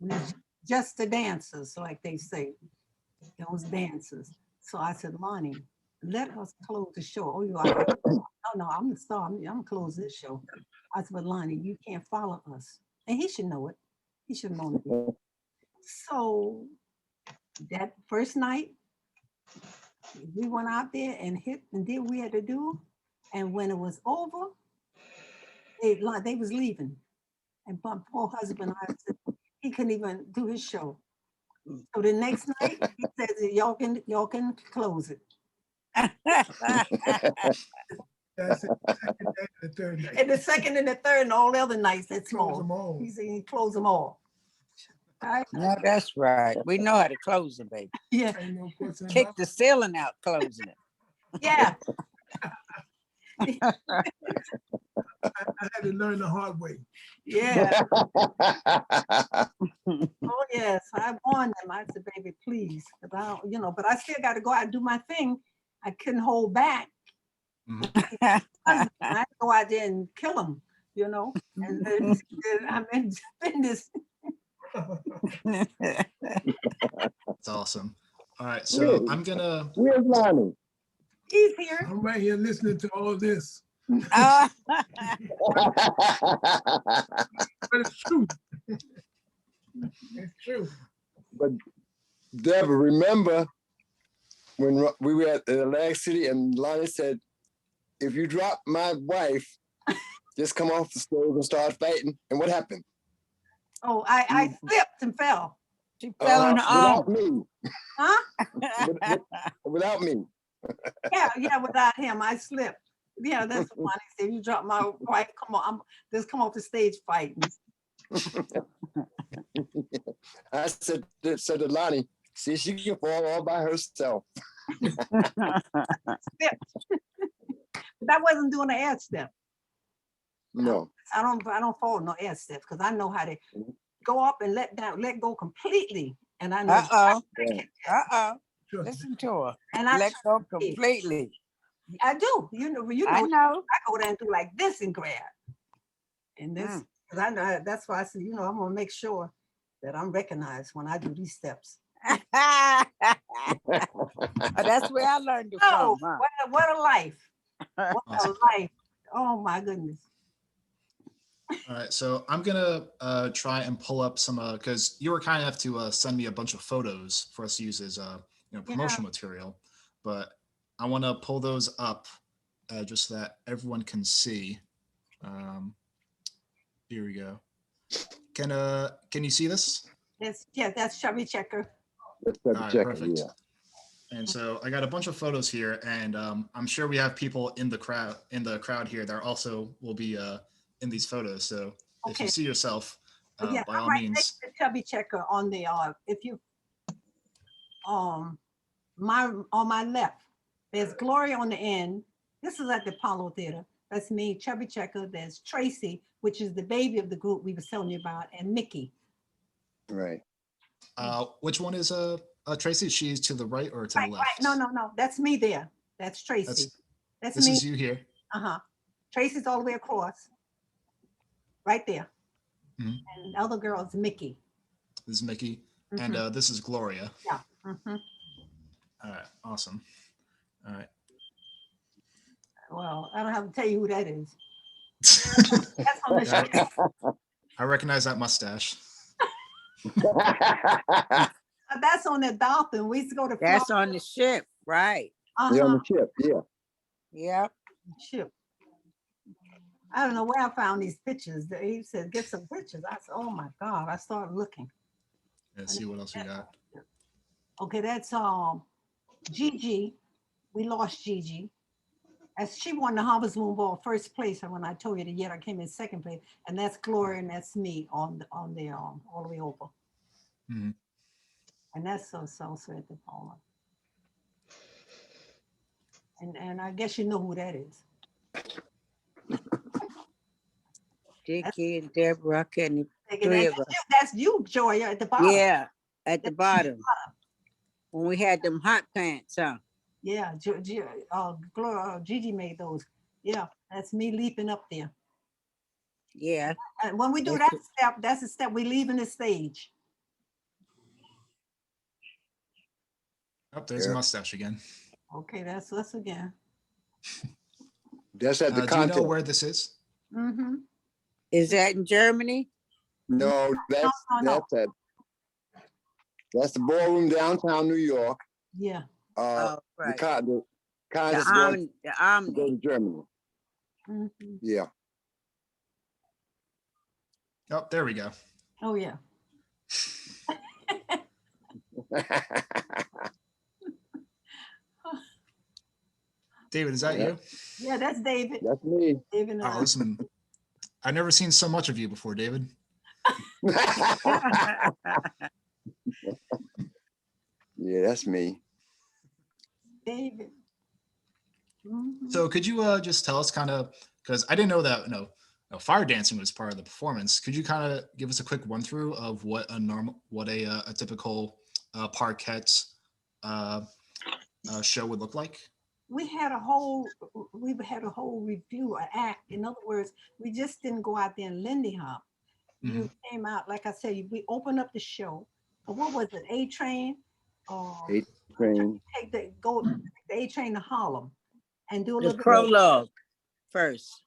We was just the dancers, like they say, those dancers. So I said, Lonnie, let us close the show. Oh, you are? No, I'm the star. I'm gonna close this show. I said, but Lonnie, you can't follow us, and he should know it. He should know it. So that first night, we went out there and hit and did what we had to do. And when it was over, they was leaving. And my poor husband, I said, he couldn't even do his show. So the next night, he says, y'all can close it. That's it. The third night. And the second and the third and all the other nights, that's Close them small. all. He said he closed them all. All right? No, that's right. We know how to close it, baby. Yeah, Ain't no puts in Kick my- the ceiling out, closing it. yeah. I had to learn the hard way. Yeah. Oh yes, I warned them. I said, baby, please, because I don't, but I still got to go out and do my thing. I couldn't hold back. I had to go out there and kill them, And then I'm in business. That's awesome. All right, so I'm gonna. Where's Lonnie? He's here. I'm right here listening to all this, Ah, but it's true. It's true. But Deborah, remember when we were at the Atlantic City and Lonnie said, if you drop my wife, just come off the stove and start fighting. And what happened? Oh, I slipped and fell. she fell on her without own. me. Huh? Without me. Yeah, without him, I slipped. Yeah, that's what Lonnie said. You drop my wife, come on, just come off the stage fighting. I said to Lonnie, see, she can fall all by herself. But I wasn't doing an air step. No. I don't fall no air steps because I know how to go up and let go completely And I know Uh-oh. Yeah. Uh-oh. Trust me. Listen to her. and I Let go trust you. completely. I do. I know. I go there and do like this and grab. And this, Mm. because I know that's why I said, I'm gonna make sure that I'm recognized when I do these steps. Oh, that's where I learned it Oh, from, huh? what a life. What Awesome. a life. Oh my goodness. All right, so I'm gonna try and pull up some because you were kind enough to send me a bunch of photos for us to use as promotional material, but I want to pull those up just so that everyone can see. Here we go. Can you see this? That's Chubby Checker. Let's All double right, check it. perfect. Yeah. And so I got a bunch of photos here, and I'm sure we have people in the crowd here that also will be in these photos. So if you Okay. see yourself, Yeah, by I'm all right means. next to Chubby Checker on the if you on my left, there's Gloria on the end. This is at the Apollo Theater. That's me, Chubby Checker. There's Tracy, which is the baby of the group we were telling you about, and Mickey. Right. Which one is Tracy? She's to the right or to the left? Right. No. That's me there. That's Tracy. That's This me. is you here. Tracy's all the way across. Right there. Mhm. And the other girl is Mickey. This is Mickey, Mhm. and this is Gloria. Yeah. Mhm. All right, awesome. All right. Well, I don't have to tell you who that is. Yeah, That's on the ship. I recognize that mustache. That's on the Dolphin. We used to go to That's Florida. on the ship, right? You're on the ship. Yeah. Yep. Ship. I don't know where I found these pictures. He said, get some pictures. I said, oh my God. I started looking. Let's see what else we got. Okay, that's Gigi. We lost Gigi. As she won the Harvest Moon Ball first place, and when I told you that yet I came in second place, and that's Gloria and that's me on the all the way over. Mhm. And that's so at the Paula. And I guess you know who that is. Dickie and Deborah, can That's three of you, us. that's you, Joya, at the bottom. Yeah, at the That's bottom. When we had them hot pants, huh? Yeah, Gloria, Gigi made those. Yeah, that's me leaping up there. Yeah. And when we do that step, that's the step we leaving the stage. Oh, there's a mustache again. Okay, that's us again. That's at the Do you know contest. where this is? Mm-hmm. Is that in Germany? No, No. that's the ballroom downtown New York. Yeah. Oh, right. The The contest is Omni. The to go Omni. to Germany. Mm-hmm. Yeah. Oh, there we go. Oh yeah. David, is that Yeah. you? Yeah, that's David. That's me. David and Oh, I. listen, I've never seen so much of you before, David. Yeah, that's me. David. Mhm. So could you just tell us kind of, because I didn't know that fire dancing was part of the performance. Could you kind of give us a quick run through of what a typical Parkets show would look like? we had a whole review, an act. In other words, we just didn't go out there and Lindy Hop. You came out, like I said, we opened up the show. What was it? A Train? A Train. Take the A Train to Harlem and do a The little prologue first.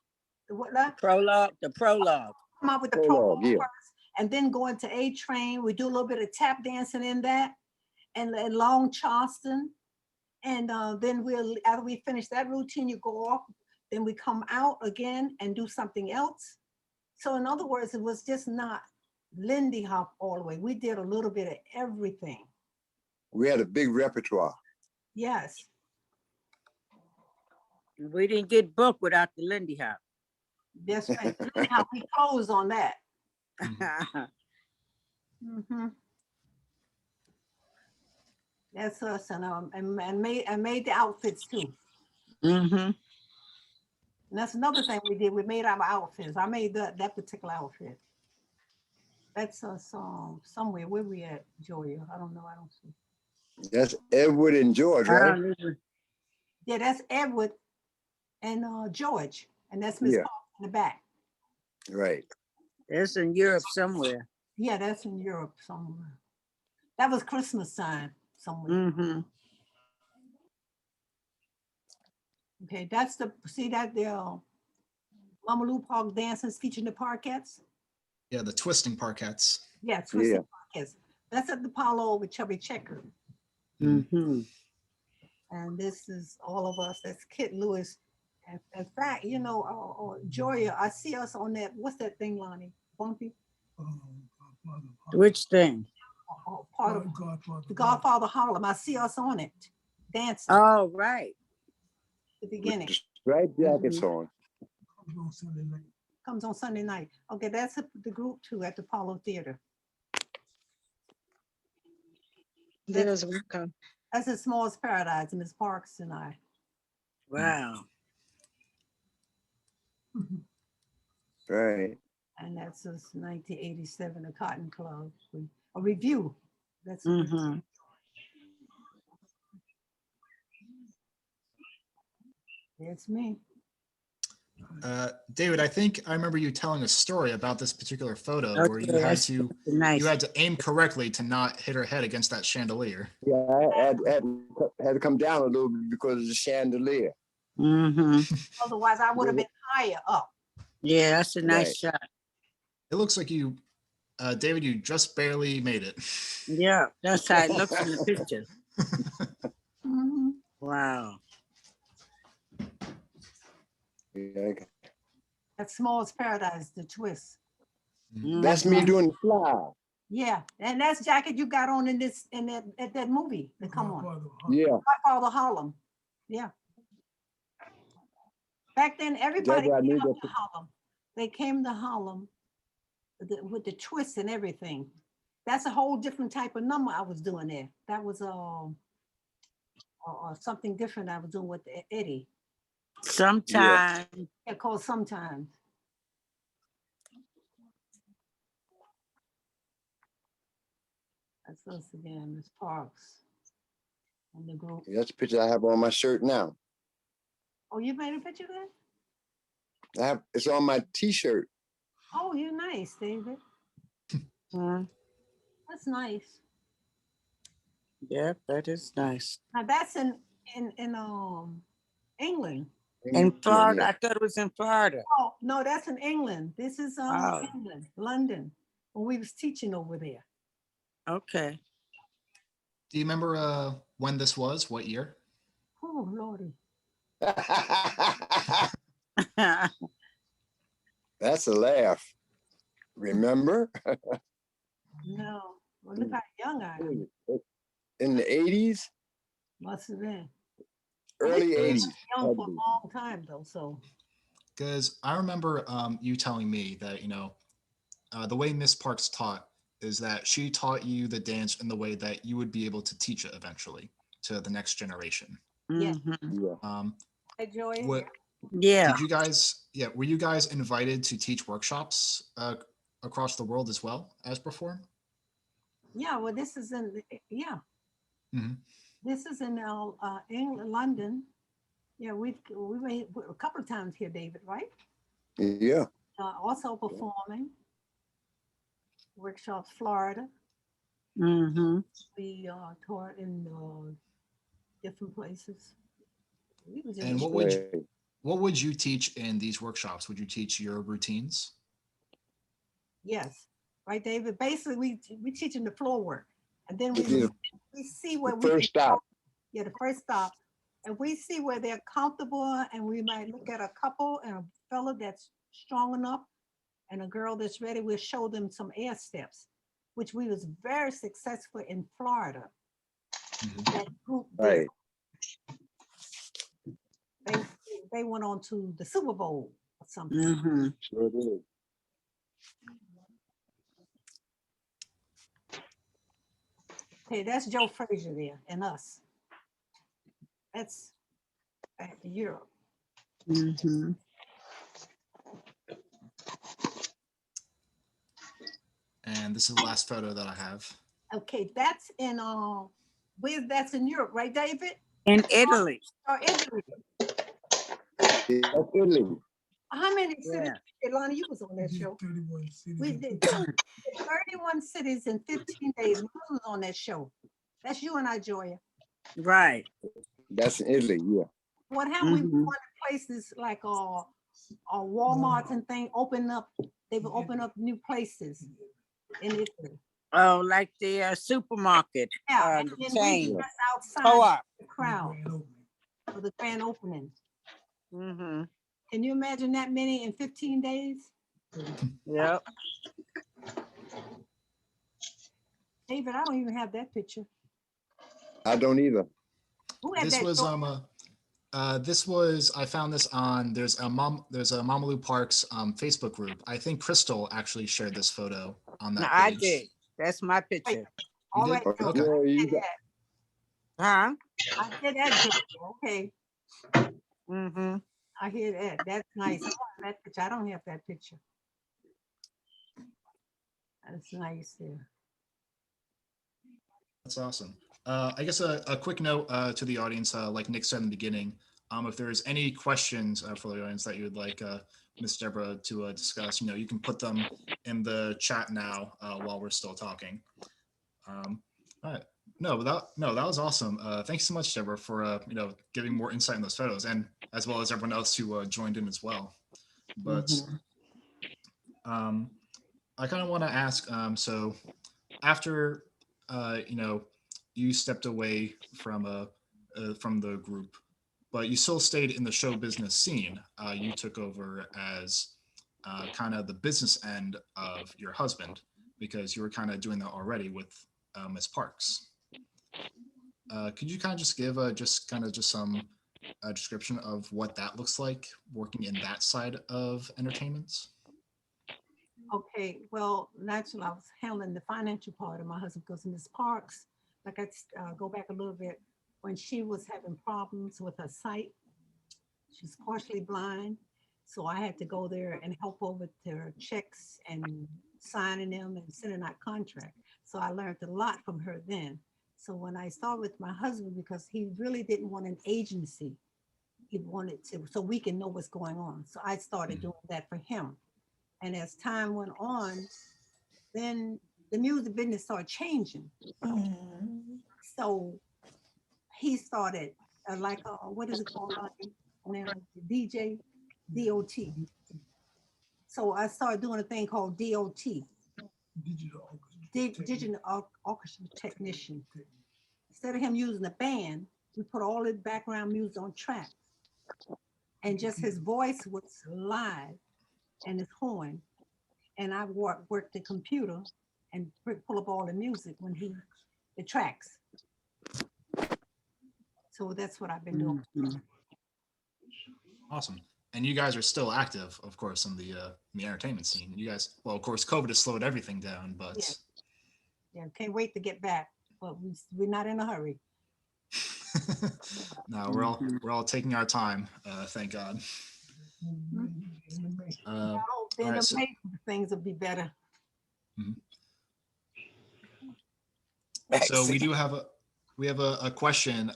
bit. What that? The prologue. Come out with the Prologue, prologue yeah. first, and then go into A Train. We do a little bit of tap dancing in that, and Long Charleston. And then after we finish that routine, you go off, then we come out again and do something else. So in other words, it was just not Lindy Hop all the way. We did a little bit of everything. We had a big repertoire. Yes. We didn't get booked without the Lindy Hop. That's right. Lindy Hop, we closed on that. Mm-hmm. That's us, and made the outfits too. Mm-hmm. And that's another thing we did. We made our outfits. I made that particular outfit. That's a song somewhere. Where we at, Joya? I don't know. I don't see. That's Edward and George, I right? don't even- Yeah, that's Edward and George, and that's Miss Yeah. Park in the back. Right. It's in Europe somewhere. Yeah, that's in Europe somewhere. That was Christmas time somewhere. Mm-hmm. Okay, that's the see that the Mama Lou Park dances featuring the Parkets. Yeah, the twisting parquets. Yeah, twisted Yeah. Parkets. That's at the Apollo with Chubby Checker. Mm-hmm. And this is all of us. That's Kit Lewis. And in fact, you know, Joya, I see us on that. What's that thing, Lonnie? Bumpy? Which thing? Part of Godfather. the Godfather Harlem. I see us on it dancing Oh, right. at the beginning. Striped jackets on. On Sunday night. Comes on Sunday night. Okay, that's the group too at the Apollo Theater. There's welcome. That's the Smallest Paradise, Miss Parks and I. Wow. Right. And that's us 1987, the Cotton Club. A review. That's Mm-hmm. It's me. David, I think I remember you telling a story about this particular photo where Okay, you had that's to nice. aim correctly to not hit her head against that chandelier. Yeah, I had to come down a little bit because of the chandelier. Mm-hmm. Otherwise, I would have been higher up. Yeah, that's a nice Right. shot. It looks like you, David, you just barely made it. Yeah, that's how it looks in the picture. Mhm. Wow. Yeah, That's Smallest Paradise, the twist. that's me doing the fly. Yeah, and that's jacket you got on in that movie that come on. Godfather. Yeah. Godfather Harlem. Yeah. Back then, everybody Deborah, I came knew up that. to Harlem. They came to Harlem with the twist and everything. That's a whole different type of number I was doing there. That was something different I was doing with Eddie. Sometimes. Yeah, called Sometimes. That's us again, Miss Parks and the group. That's the picture I have on my shirt now. Oh, you made a picture of that? It's on my T-shirt. Oh, you're nice, David. Mhm. That's nice. Yeah, that is nice. Now that's in England. In Florida, Yeah. I thought it was in Florida. Oh no, that's in England. This is Oh. England, London, when we was teaching over there. Okay. Do you remember when this was? What year? Oh Lordy. That's a laugh. Remember? No. Well, look how young I am. In the 80s, Must have been. early We were 80s. young for a long time though, so Because I remember you telling me that, the way Miss Parks taught is that she taught you the dance in the way that you would be able to teach it eventually to the next generation. Yeah. Mhm. Yeah. hey Joy. What Yeah. did you guys? Yeah, were you guys invited to teach workshops across the world as well as perform? Yeah, well, this is in Mhm. this is in England, London. Yeah, we made a couple of times here, David, right? Yeah. Also performing workshops, Florida. Mm-hmm. We taught in different places. We was in And the- what would you teach in these workshops? Would you teach your routines? yes, right, David. Basically, we teaching the floor work, and then Yeah. we see where The first stop. Yeah, the first stop, and we see where they're comfortable, and we might look at a couple and a fella that's strong enough, and a girl that's ready. We'll show them some air steps, which we was very successful in Florida. Mhm. That group there, Right. they went on to the Super Bowl or something. Mm-hmm. Sure did. Okay, that's Joe Frazier there and us. That's back to Europe. Mm-hmm. And this is the last photo that I have. Okay, that's in that's in Europe, right, David? In Italy. Or Italy? That's Italy. How many cities? Yeah. Ilana, you was on that show. 31 cities. We in did 15. 31 cities in 15 days. Who was on that show? That's you and I, Joya. Right. That's in Italy. Yeah. What happened? We Mhm. went to places like Walmart and thing open up. They would open up new places in Italy. Oh, like the supermarket, Yeah, and the then we chain, just outside co-op. the crowd Grand opening. for the grand opening. Mm-hmm. Can you imagine that many in 15 days? Yep. David, I don't even have that picture. I don't either. Who had This that? was Joy? this was I found this on there's a Mamalu Parks Facebook group. I think Crystal actually shared this photo on No, that I page. did. That's my picture. You All did? right, Oh, Okay. yeah, I you did got, that. Huh? I did that. Joy. Okay, Mm-hmm. I hear that. That's nice. I want that picture. I don't have that picture. That's nice there. That's awesome. I guess a quick note to the audience, like Nick said in the beginning, if there's any questions for the audience that you would like Miss Deborah to discuss, you can put them in the chat now while we're still talking. All right. No, that was awesome. Thanks so much, Deborah, for giving more insight in those photos, and as well as everyone else who joined in as well. But I kind of want to ask, so after you stepped away from the group, but you still stayed in the show business scene. You took over as kind of the business end of your husband because you were kind of doing that already with Miss Parks. Could you kind of just give just some description of what that looks like working in that side of entertainment? Okay, well, naturally, I was handling the financial part of my husband because Miss Parks, like I go back a little bit, when she was having problems with her sight, she's partially blind. So I had to go there and help over to her checks and signing them and sending out contract. So I learned a lot from her then. So when I started with my husband, because he really didn't want an agency, he wanted to, so we can know what's going on. So I started doing that for him. And as time went on, then the music business started changing. So he started what is it called now? DJ DOT. So I started doing a thing called DOT, Digital orchestra. digital orchestra technician. Instead of him using a band, we put all the background music on track, and just his voice was live and his horn. And I worked the computer and pull up all the music when the tracks. So that's what I've been doing. Awesome. And you guys are still active, of course, in the entertainment scene. You guys, well, of course, COVID has slowed everything down, but Yeah, can't wait to get back, but we're not in a hurry. no, we're all taking our time. Thank God. I hope then right, so- things will be better. So we have a question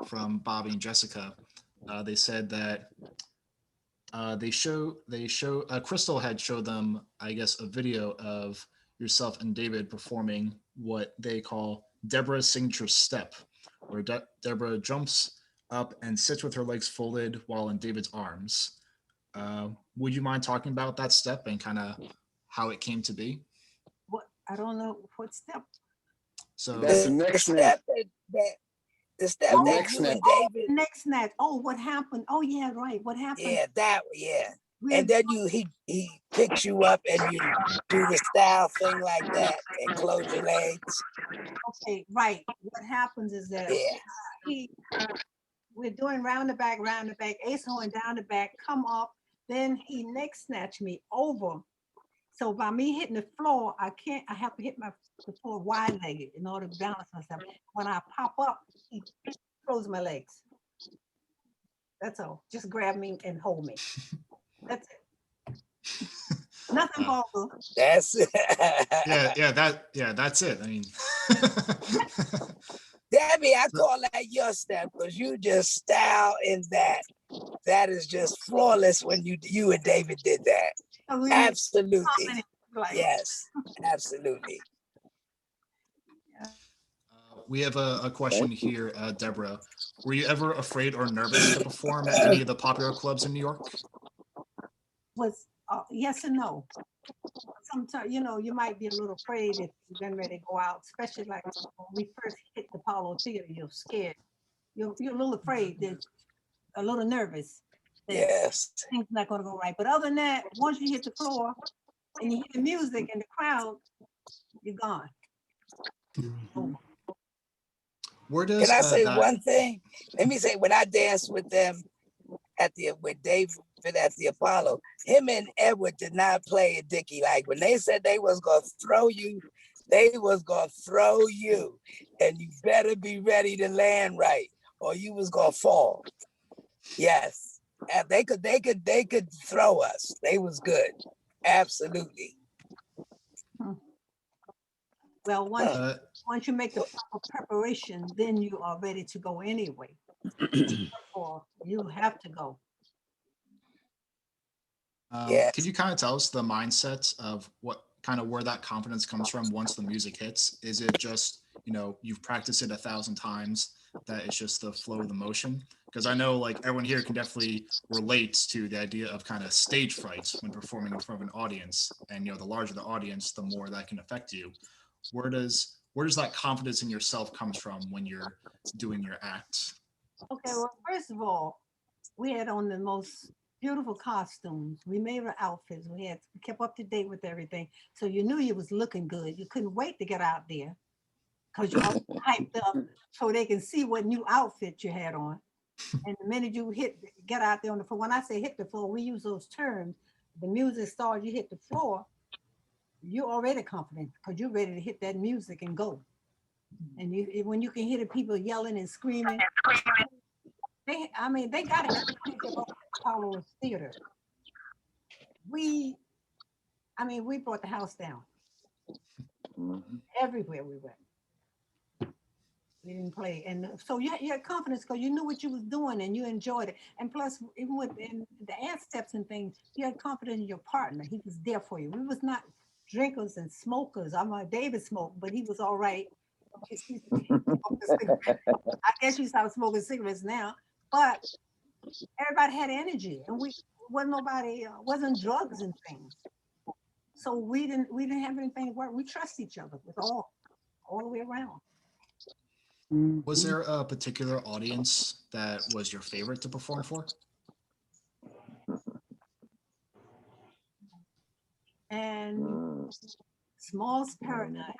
from Bobby and Jessica. They said that Crystal had showed them, I guess, a video of yourself and David performing what they call Deborah's signature step, where Deborah jumps up and sits with her legs folded while in David's arms. Would you mind talking about that step and kind of how it came to be? What, I don't know what step. So that's the next snap. The step The that next you and snap. David. Next snatch. Oh, what happened? Oh yeah, right. What happened? Yeah, We and then he picks you up and you do the style thing like that and close your legs. okay, right. What happens is that we're doing round the back, ace horn down the back, come up, then he neck snatched me over. So by me hitting the floor, I have to hit the floor wide-legged in order to balance myself. When I pop up, he throws my legs. That's all. Just grab me and hold me. That's it. Nothing Uh, vulgar. That's that's it. I mean, Debbie, I call that your step because you just style in that. That is just flawless when you and David did that. So we make Absolutely. comments like, Yes, absolutely. we have a question here, Deborah. Were you ever afraid or nervous to perform at any of the popular clubs in New York? was yes and no. Sometimes, you know, you might be a little afraid if you're getting ready to go out, especially like when we first hit the Apollo Theater, you're scared. You're a little afraid, a little nervous that Yes. things not going to go right. But other than that, once you hit the floor and you hear the music and the crowd, you're gone. Where does Can I say that? one thing? Let me say, when I danced with them with David at the Apollo, him and Edward did not play a Dickie. Like when they said they was gonna throw you, they was gonna throw you, and you better be ready to land right, or you was gonna fall. Yes, and they could throw us. They was good, absolutely. Well, once you make the proper preparation, then you are ready to go anyway. Or you have to go. Yes. Could you kind of tell us the mindset of what kind of where that confidence comes from once the music hits? Is it just, you know, you've practiced it 1,000 times, that it's just the flow of the motion? Because I know like everyone here can definitely relate to the idea of kind of stage fright when performing in front of an audience. And, you know, the larger the audience, the more that can affect you. Where does that confidence in yourself comes from when you're doing your act? Okay, well, first of all, we had on the most beautiful costumes. We made our outfits. We kept up to date with everything. So you knew you was looking good. You couldn't wait to get out there because you're all hyped up so they can see what new outfit you had on. And the minute you get out there on the floor, when I say hit the floor, we use those terms. The music starts, you hit the floor, you're already confident because you're ready to hit that music and go. And when you can hear the people yelling and screaming, they got to have Apollo Theater. We brought the house down. Everywhere we went. We didn't play. And so you had confidence because you knew what you was doing and you enjoyed it. And plus, even in the ad steps and things, you had confidence in your partner. He was there for you. We was not drinkers and smokers. I'm a David smoked, but he was all right. I guess you stopped smoking cigarettes now, but everybody had energy, and wasn't drugs and things. So we didn't have anything to work. We trust each other with all the way around. Was there a particular audience that was your favorite to perform for? And Small's Paradise.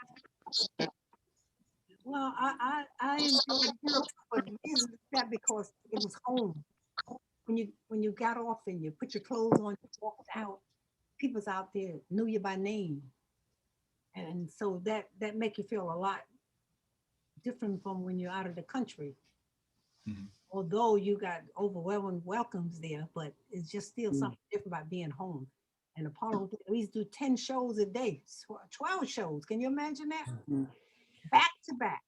Well, I enjoyed Europe for the reason that because it was home. When you got off and you put your clothes on, you walked out, people's out there knew you by name. And so that make you feel a lot different from when you're out of the country. Mhm. Although you got overwhelming welcomes there, but it's just still something different about being home. And Apollo, we used to do 10 shows a day, 12 shows. Can you imagine that? Back to back.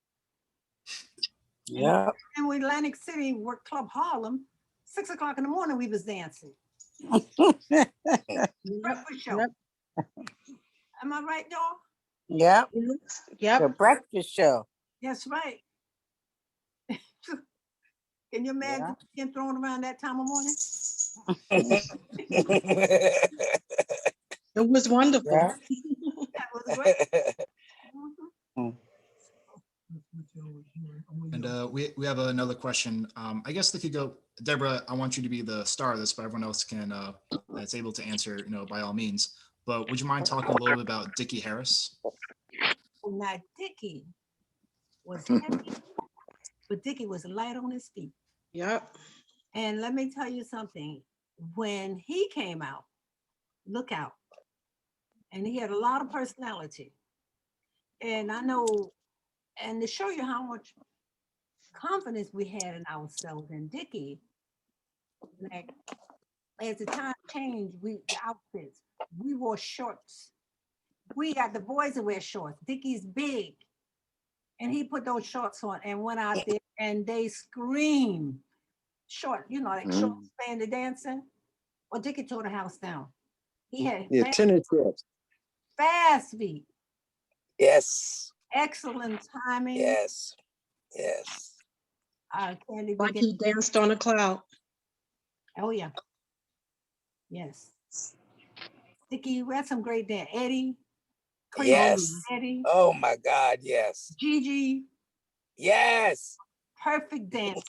Yeah. And we Atlantic City work Club Harlem, 6 o'clock in the morning, we was dancing. Breakfast show. Yep. Am I right, y'all? Yep. Yep. The breakfast show. That's right. Can you imagine getting thrown around that time of morning? It was wonderful. Yeah. That was great. And we have another question. I guess they could go, Deborah, I want you to be the star of this, but everyone else can that's able to answer, you know, by all means. But would you mind talking a little bit about Dickie Harris? Now, Dickie was heavy, but Dickie was light on his feet. Yep. And let me tell you something. When he came out, look out. And he had a lot of personality. And I know, and to show you how much confidence we had in ourselves and Dickie, like as the time changed, the outfits, we wore shorts. We got the boys to wear shorts. Dickie's big. And he put those shorts on and went out there and they screamed. Short, like short span the dancing. Well, Dickie tore the house down. He had tennis shots. fast feet. Yes. Excellent timing. Yes. Candy Like he danced on a cloud. Oh yeah. Yes. Dickie, we had some great dance. Eddie. Yes. Eddie. Oh my God, yes. Gigi. Yes. Perfect dance.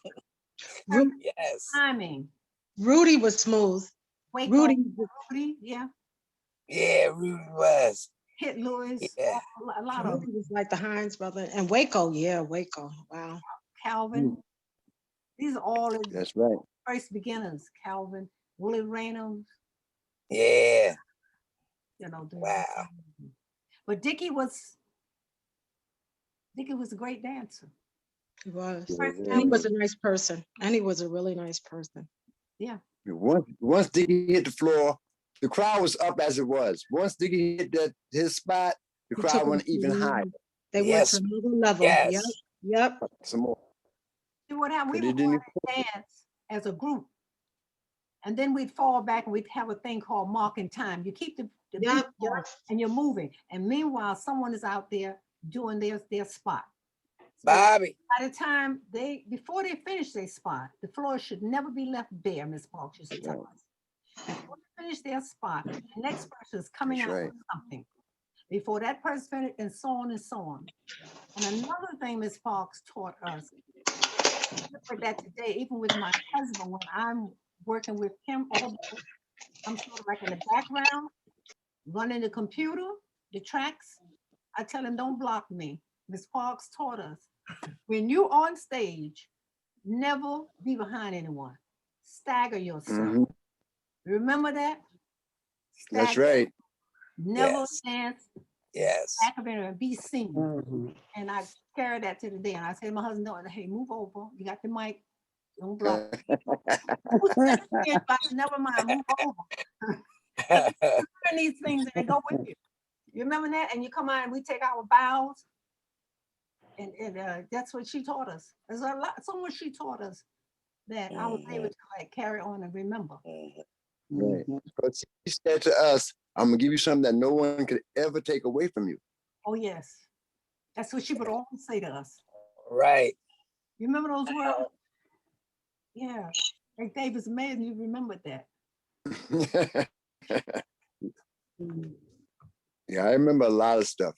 Yes. Timing. Rudy was smooth. Rudy, yeah. Yeah, Rudy was. Hit Lewis. Yeah. A lot of Rudy was like the Hines brother. And Waco, Waco. Wow. Calvin. These are all That's right. First beginners. Calvin, Willie Raynham. Yeah. Wow. But Dickie was a great dancer. He was. And he was a nice person. And he was a really nice person. Yeah. Once Dickie hit the floor, the crowd was up as it was. Once Dickie hit his spot, the crowd went even higher. They went to another level. Yes. Yep. Some more. See what happened? We would dance as a group. And then we'd fall back and we'd have a thing called marking time. You keep the beat and you're moving. And meanwhile, someone is out there doing their spot. So Bobby. By the time before they finish their spot, the floor should never be left bare, Miss Parks used to tell us. Before they finish their spot, the next person is coming out with something. Before that person finished, and so on and so on. And another thing Miss Parks taught us, for that today, even with my husband, when I'm working with him, I'm sort of like in the background, running the computer, the tracks. I tell him, don't block me. Miss Parks taught us, when you're on stage, never be behind anyone. Stagger yourself. Remember that? Stagger. That's right. Never dance. Yes. And be seen. And I carry that to the day. And I say to my husband, hey, move over. You got the mic. Don't block. Never mind, move over. Learn these things and they go with you. You remember that? And you come out and we take our bows. And that's what she taught us. There's so much she taught us that I was able to carry on and remember. Right. Because she said to us, I'm gonna give you something that no one could ever take away from you. Oh yes. That's what she would always say to us. Right. You remember those words? Yeah. Like David's amazing, you remembered that. Yeah, I remember a lot of stuff.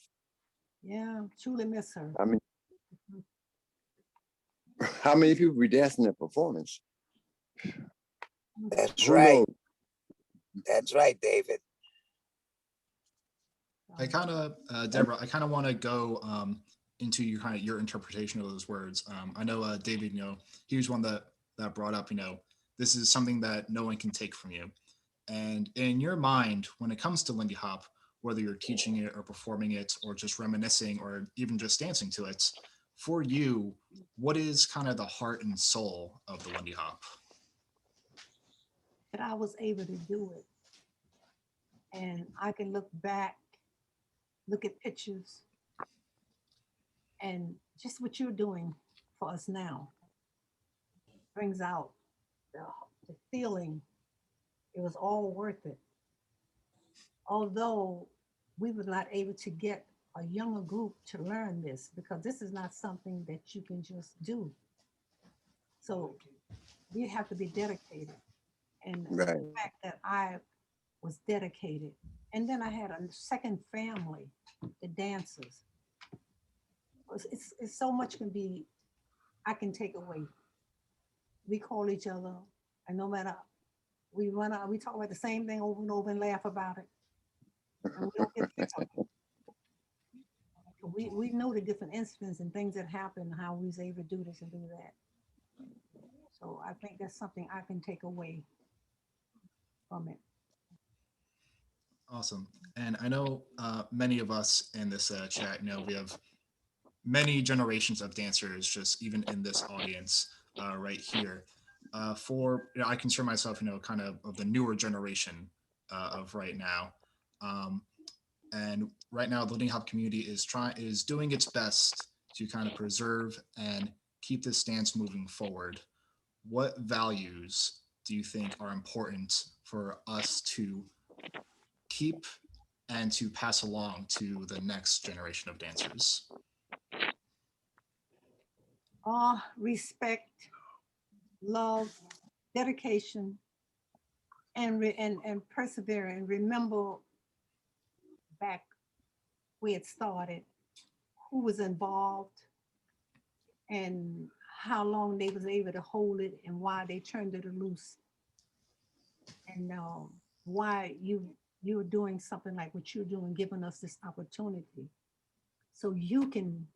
Yeah, truly miss her. I mean, how many people be dancing at performance? That's right. That's right, David. I kind of, Deborah, I kind of want to go into your interpretation of those words. I know David, he was one that brought up, this is something that no one can take from you. And in your mind, when it comes to Lindy Hop, whether you're teaching it or performing it or just reminiscing or even just dancing to it, for you, what is kind of the heart and soul of the Lindy Hop? That I was able to do it. And I can look back, look at pictures, and just what you're doing for us now brings out the feeling it was all worth it. Although we were not able to get a younger group to learn this, because this is not something that you can just do. So you have to be dedicated. And the fact that I was dedicated. And then I had a second family, the dancers. It's so much I can take away. We call each other, and no matter, we talk about the same thing over and over and laugh about it. And we don't get sick of it. We know the different incidents and things that happen, how we was able to do this and do that. So I think that's something I can take away from it. Awesome. And I know many of us in this chat, we have many generations of dancers just even in this audience right here. I consider myself, kind of the newer generation of right now. And right now, the Lindy Hop community is doing its best to kind of preserve and keep this dance moving forward. What values do you think are important for us to keep and to pass along to the next generation of dancers? Respect, love, dedication, and persevere, and remember back where it started, who was involved, and how long they was able to hold it, and why they turned it loose, and why you're doing something like what you're doing, giving us this opportunity, so you can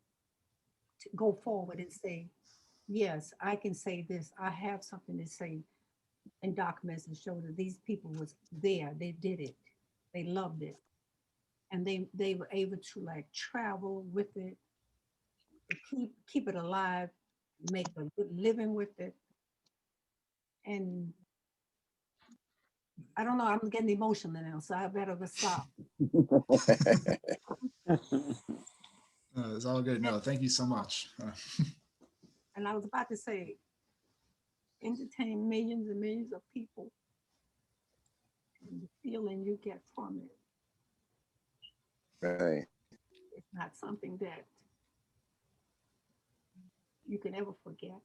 go forward and say, yes, I can say this. I have something to say in documents and show that these people was there. They did it. They loved it. And they were able to like travel with it, keep it alive, make a good living with it. And I don't know, I'm getting emotional now, so I better stop. It's all good. No, thank you so much. And I was about to say, entertain millions and millions of people, and the feeling you get from it, Right. it's not something that you can ever forget.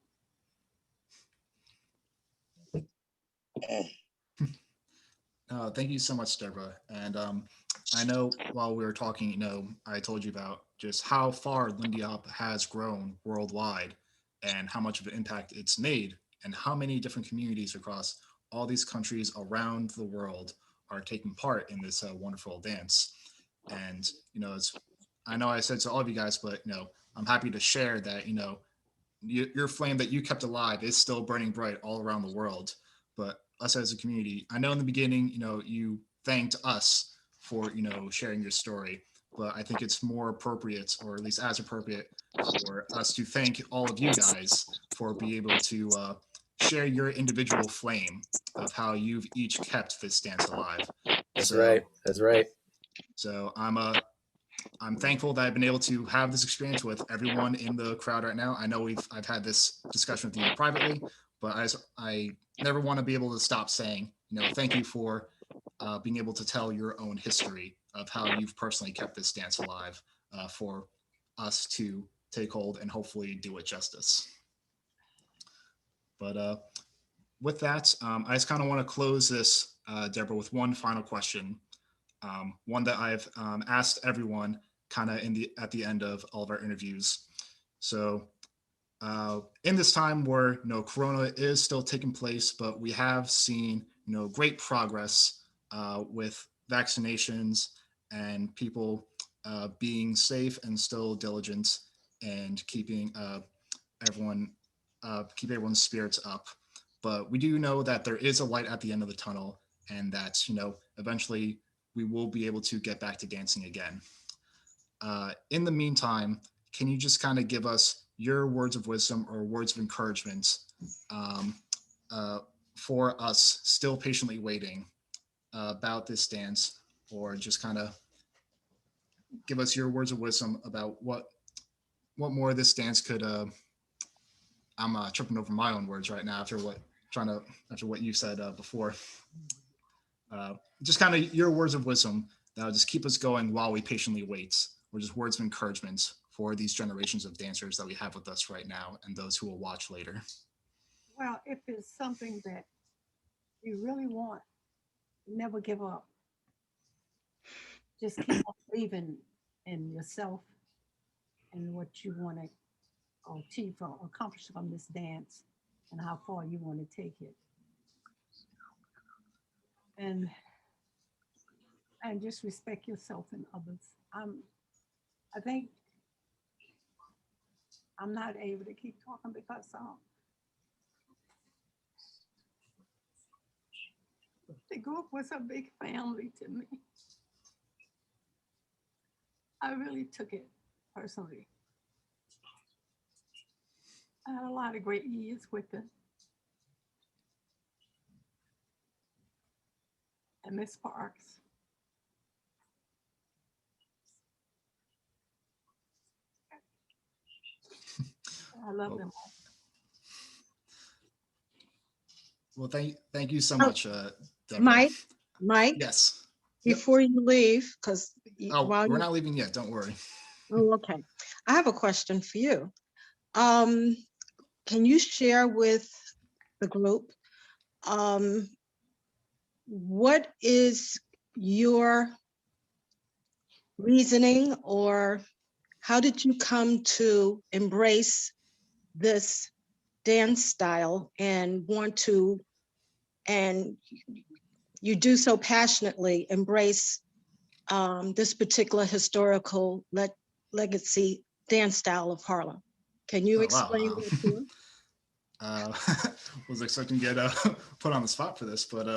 Thank you so much, Deborah. And I know while we were talking, I told you about just how far Lindy Hop has grown worldwide and how much of an impact it's made, and how many different communities across all these countries around the world are taking part in this wonderful dance. And, it's, I know I said to all of you guys, but, I'm happy to share that, your flame that you kept alive is still burning bright all around the world. But us as a community, I know in the beginning, you thanked us for, sharing your story, but I think it's more appropriate, or at least as appropriate, for us to thank all of you guys for being able to share your individual flame of how you've each kept this dance alive. That's So, right. That's right. So I'm thankful that I've been able to have this experience with everyone in the crowd right now. I know I've had this discussion with you privately, but I never want to be able to stop saying, thank you for being able to tell your own history of how you've personally kept this dance alive for us to take hold and hopefully do it justice. But with that, I just kind of want to close this, Deborah, with one final question. One that I've asked everyone kind of at the end of all of our interviews. So in this time where Corona is still taking place, but we have seen great progress with vaccinations and people being safe and still diligent and keeping everyone keep everyone's spirits up. But we do know that there is a light at the end of the tunnel, and that eventually we will be able to get back to dancing again. In the meantime, can you just kind of give us your words of wisdom or words of encouragement um, for us still patiently waiting about this dance, or just kind of give us your words of wisdom about what more this dance could. I'm tripping over my own words right now after what you said before. Just kind of your words of wisdom that will just keep us going while we patiently wait, or just words of encouragement for these generations of dancers that we have with us right now and those who will watch later. Well, if it's something that you really want, never give up. Just keep on believing in yourself and what you want to achieve or accomplish from this dance, and how far you want to take it. And just respect yourself and others. I think I'm not able to keep talking because the group was a big family to me. I really took it personally. I had a lot of great years with it. And Miss Parks, I love Well, them. well, thank you so Oh, much, Deborah. Mike, Yes. Yep. before you leave, because Oh, while we're you, not leaving yet. Don't worry. oh, okay. I have a question for you. Um, can you share with the group, um, what is your reasoning, or how did you come to embrace this dance style and want to, and you do so passionately embrace this particular historical legacy dance style of Harlem? Can you Oh, wow. explain that to us? Uh, was expecting to get put on the spot for this, but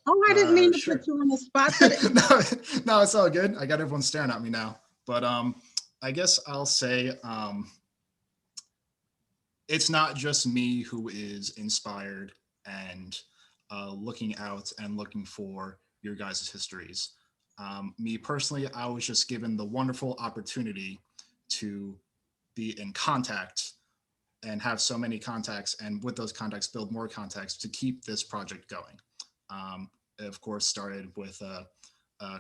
Oh, I didn't mean to sure. put you on the spot, but No, it's all good. I got everyone staring at me now. But I guess I'll say it's not just me who is inspired and looking out and looking for your guys' histories. Me personally, I was just given the wonderful opportunity to be in contact and have so many contacts, and with those contacts build more contacts to keep this project going. It of course started with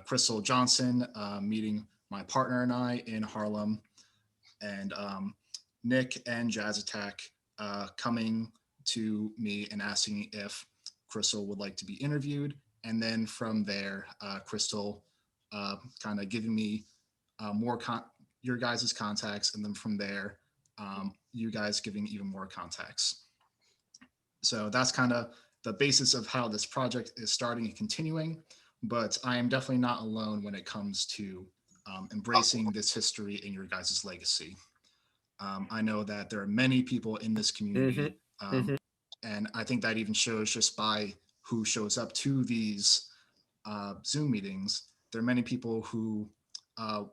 Crystal Johnson meeting my partner and I in Harlem, and Nick and Jazz Attack coming to me and asking if Crystal would like to be interviewed. And then from there, Crystal kind of giving me your guys' contacts. And then from there, you guys giving even more contacts. So that's kind of the basis of how this project is starting and continuing. But I am definitely not alone when it comes to embracing this history in your guys' legacy. I know that there are many people in this community, and I think that even shows just by who shows up to these Zoom meetings. There are many people who uh,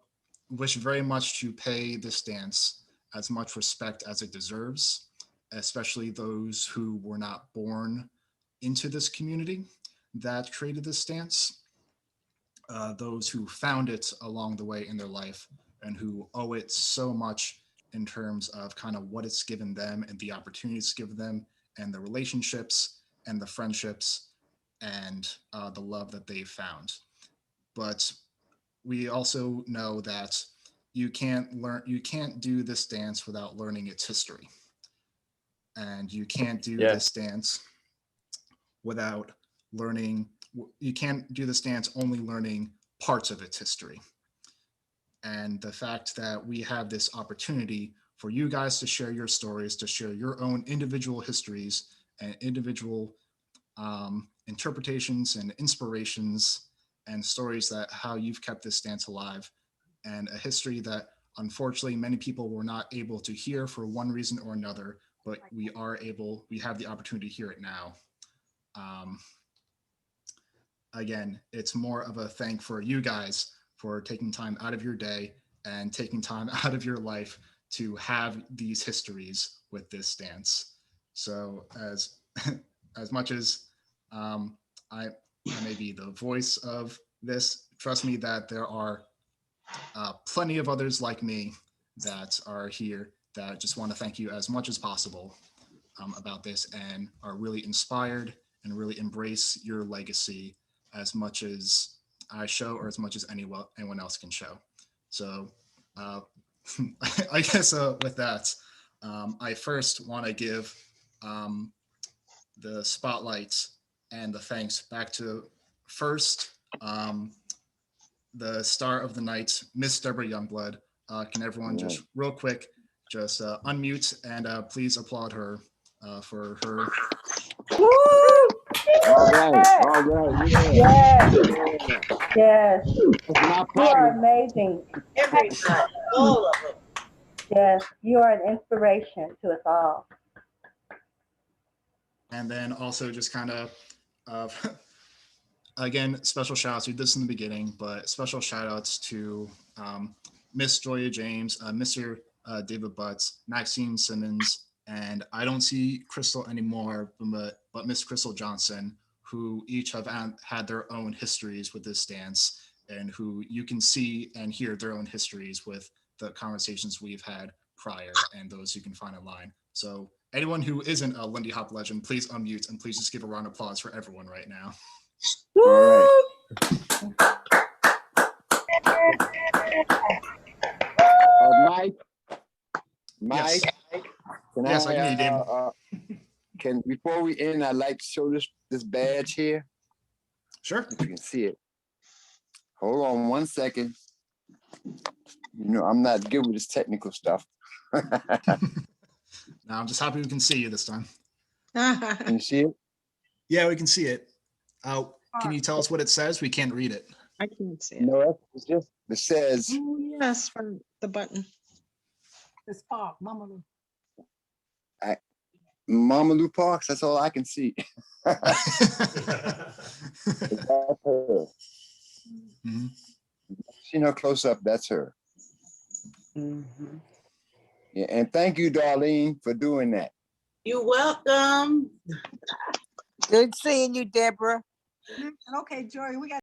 wish very much to pay this dance as much respect as it deserves, especially those who were not born into this community that created this dance, those who found it along the way in their life and who owe it so much in terms of kind of what it's given them and the opportunities given them and the relationships and the friendships and the love that they've found. But we also know that you can't do this dance without learning its history, and you can't do this dance without learning. You can't do this dance only learning parts of its history. And the fact that we have this opportunity for you guys to share your stories, to share your own individual histories and individual interpretations and inspirations and stories that how you've kept this dance alive, and a history that unfortunately many people were not able to hear for one reason or another, but we have the opportunity to hear it now. Um, Again, it's more of a thank for you guys for taking time out of your day and taking time out of your life to have these histories with this dance. So as much as I may be the voice of this, trust me that there are plenty of others like me that are here that just want to thank you as much as possible about this and are really inspired and really embrace your legacy as much as I show or as much as anyone else can show. So uh, I guess with that, I first want to give the spotlight and the thanks back to first the star of the night, Miss Debra Youngblood. Can everyone just real quick just unmute and please applaud her for her. Woo! All right, all right, Yes, yeah. yes. That's my You are partner. amazing. Everybody, all of them. Yes, you are an inspiration to us all. And then also just kind of, uh, again, special shout outs. We did this in the beginning, but special shout outs to Miss Joya James, Mr. David Butts, Maxine Simmons, and I don't see Crystal anymore, but Miss Crystal Johnson, who each have had their own histories with this dance and who you can see and hear their own histories with the conversations we've had prior and those you can find online. So anyone who isn't a Lindy Hop legend, please unmute and please just give a round of applause for everyone right now. All right. Mike. Yes. Can Yes, I can hear you, David. Can before we end, I'd like to show this badge here. Sure. If you can see it. Hold on 1 second. You know, I'm not good with this technical stuff. Now I'm just happy we can see you this time. Can you see it? Yeah, we can see it. Can you tell us what it says? We can't read it. I can't see it. No, it's just it says Oh, yes, from the button. The spark, Mama Lou. Mama Lou Parks. That's all I can see. That's her. Mhm. Seen her close up. That's her. Mhm. Yeah, and thank you, Darlene, for doing that. You're welcome. Good seeing you, Deborah. Okay, Joy, we got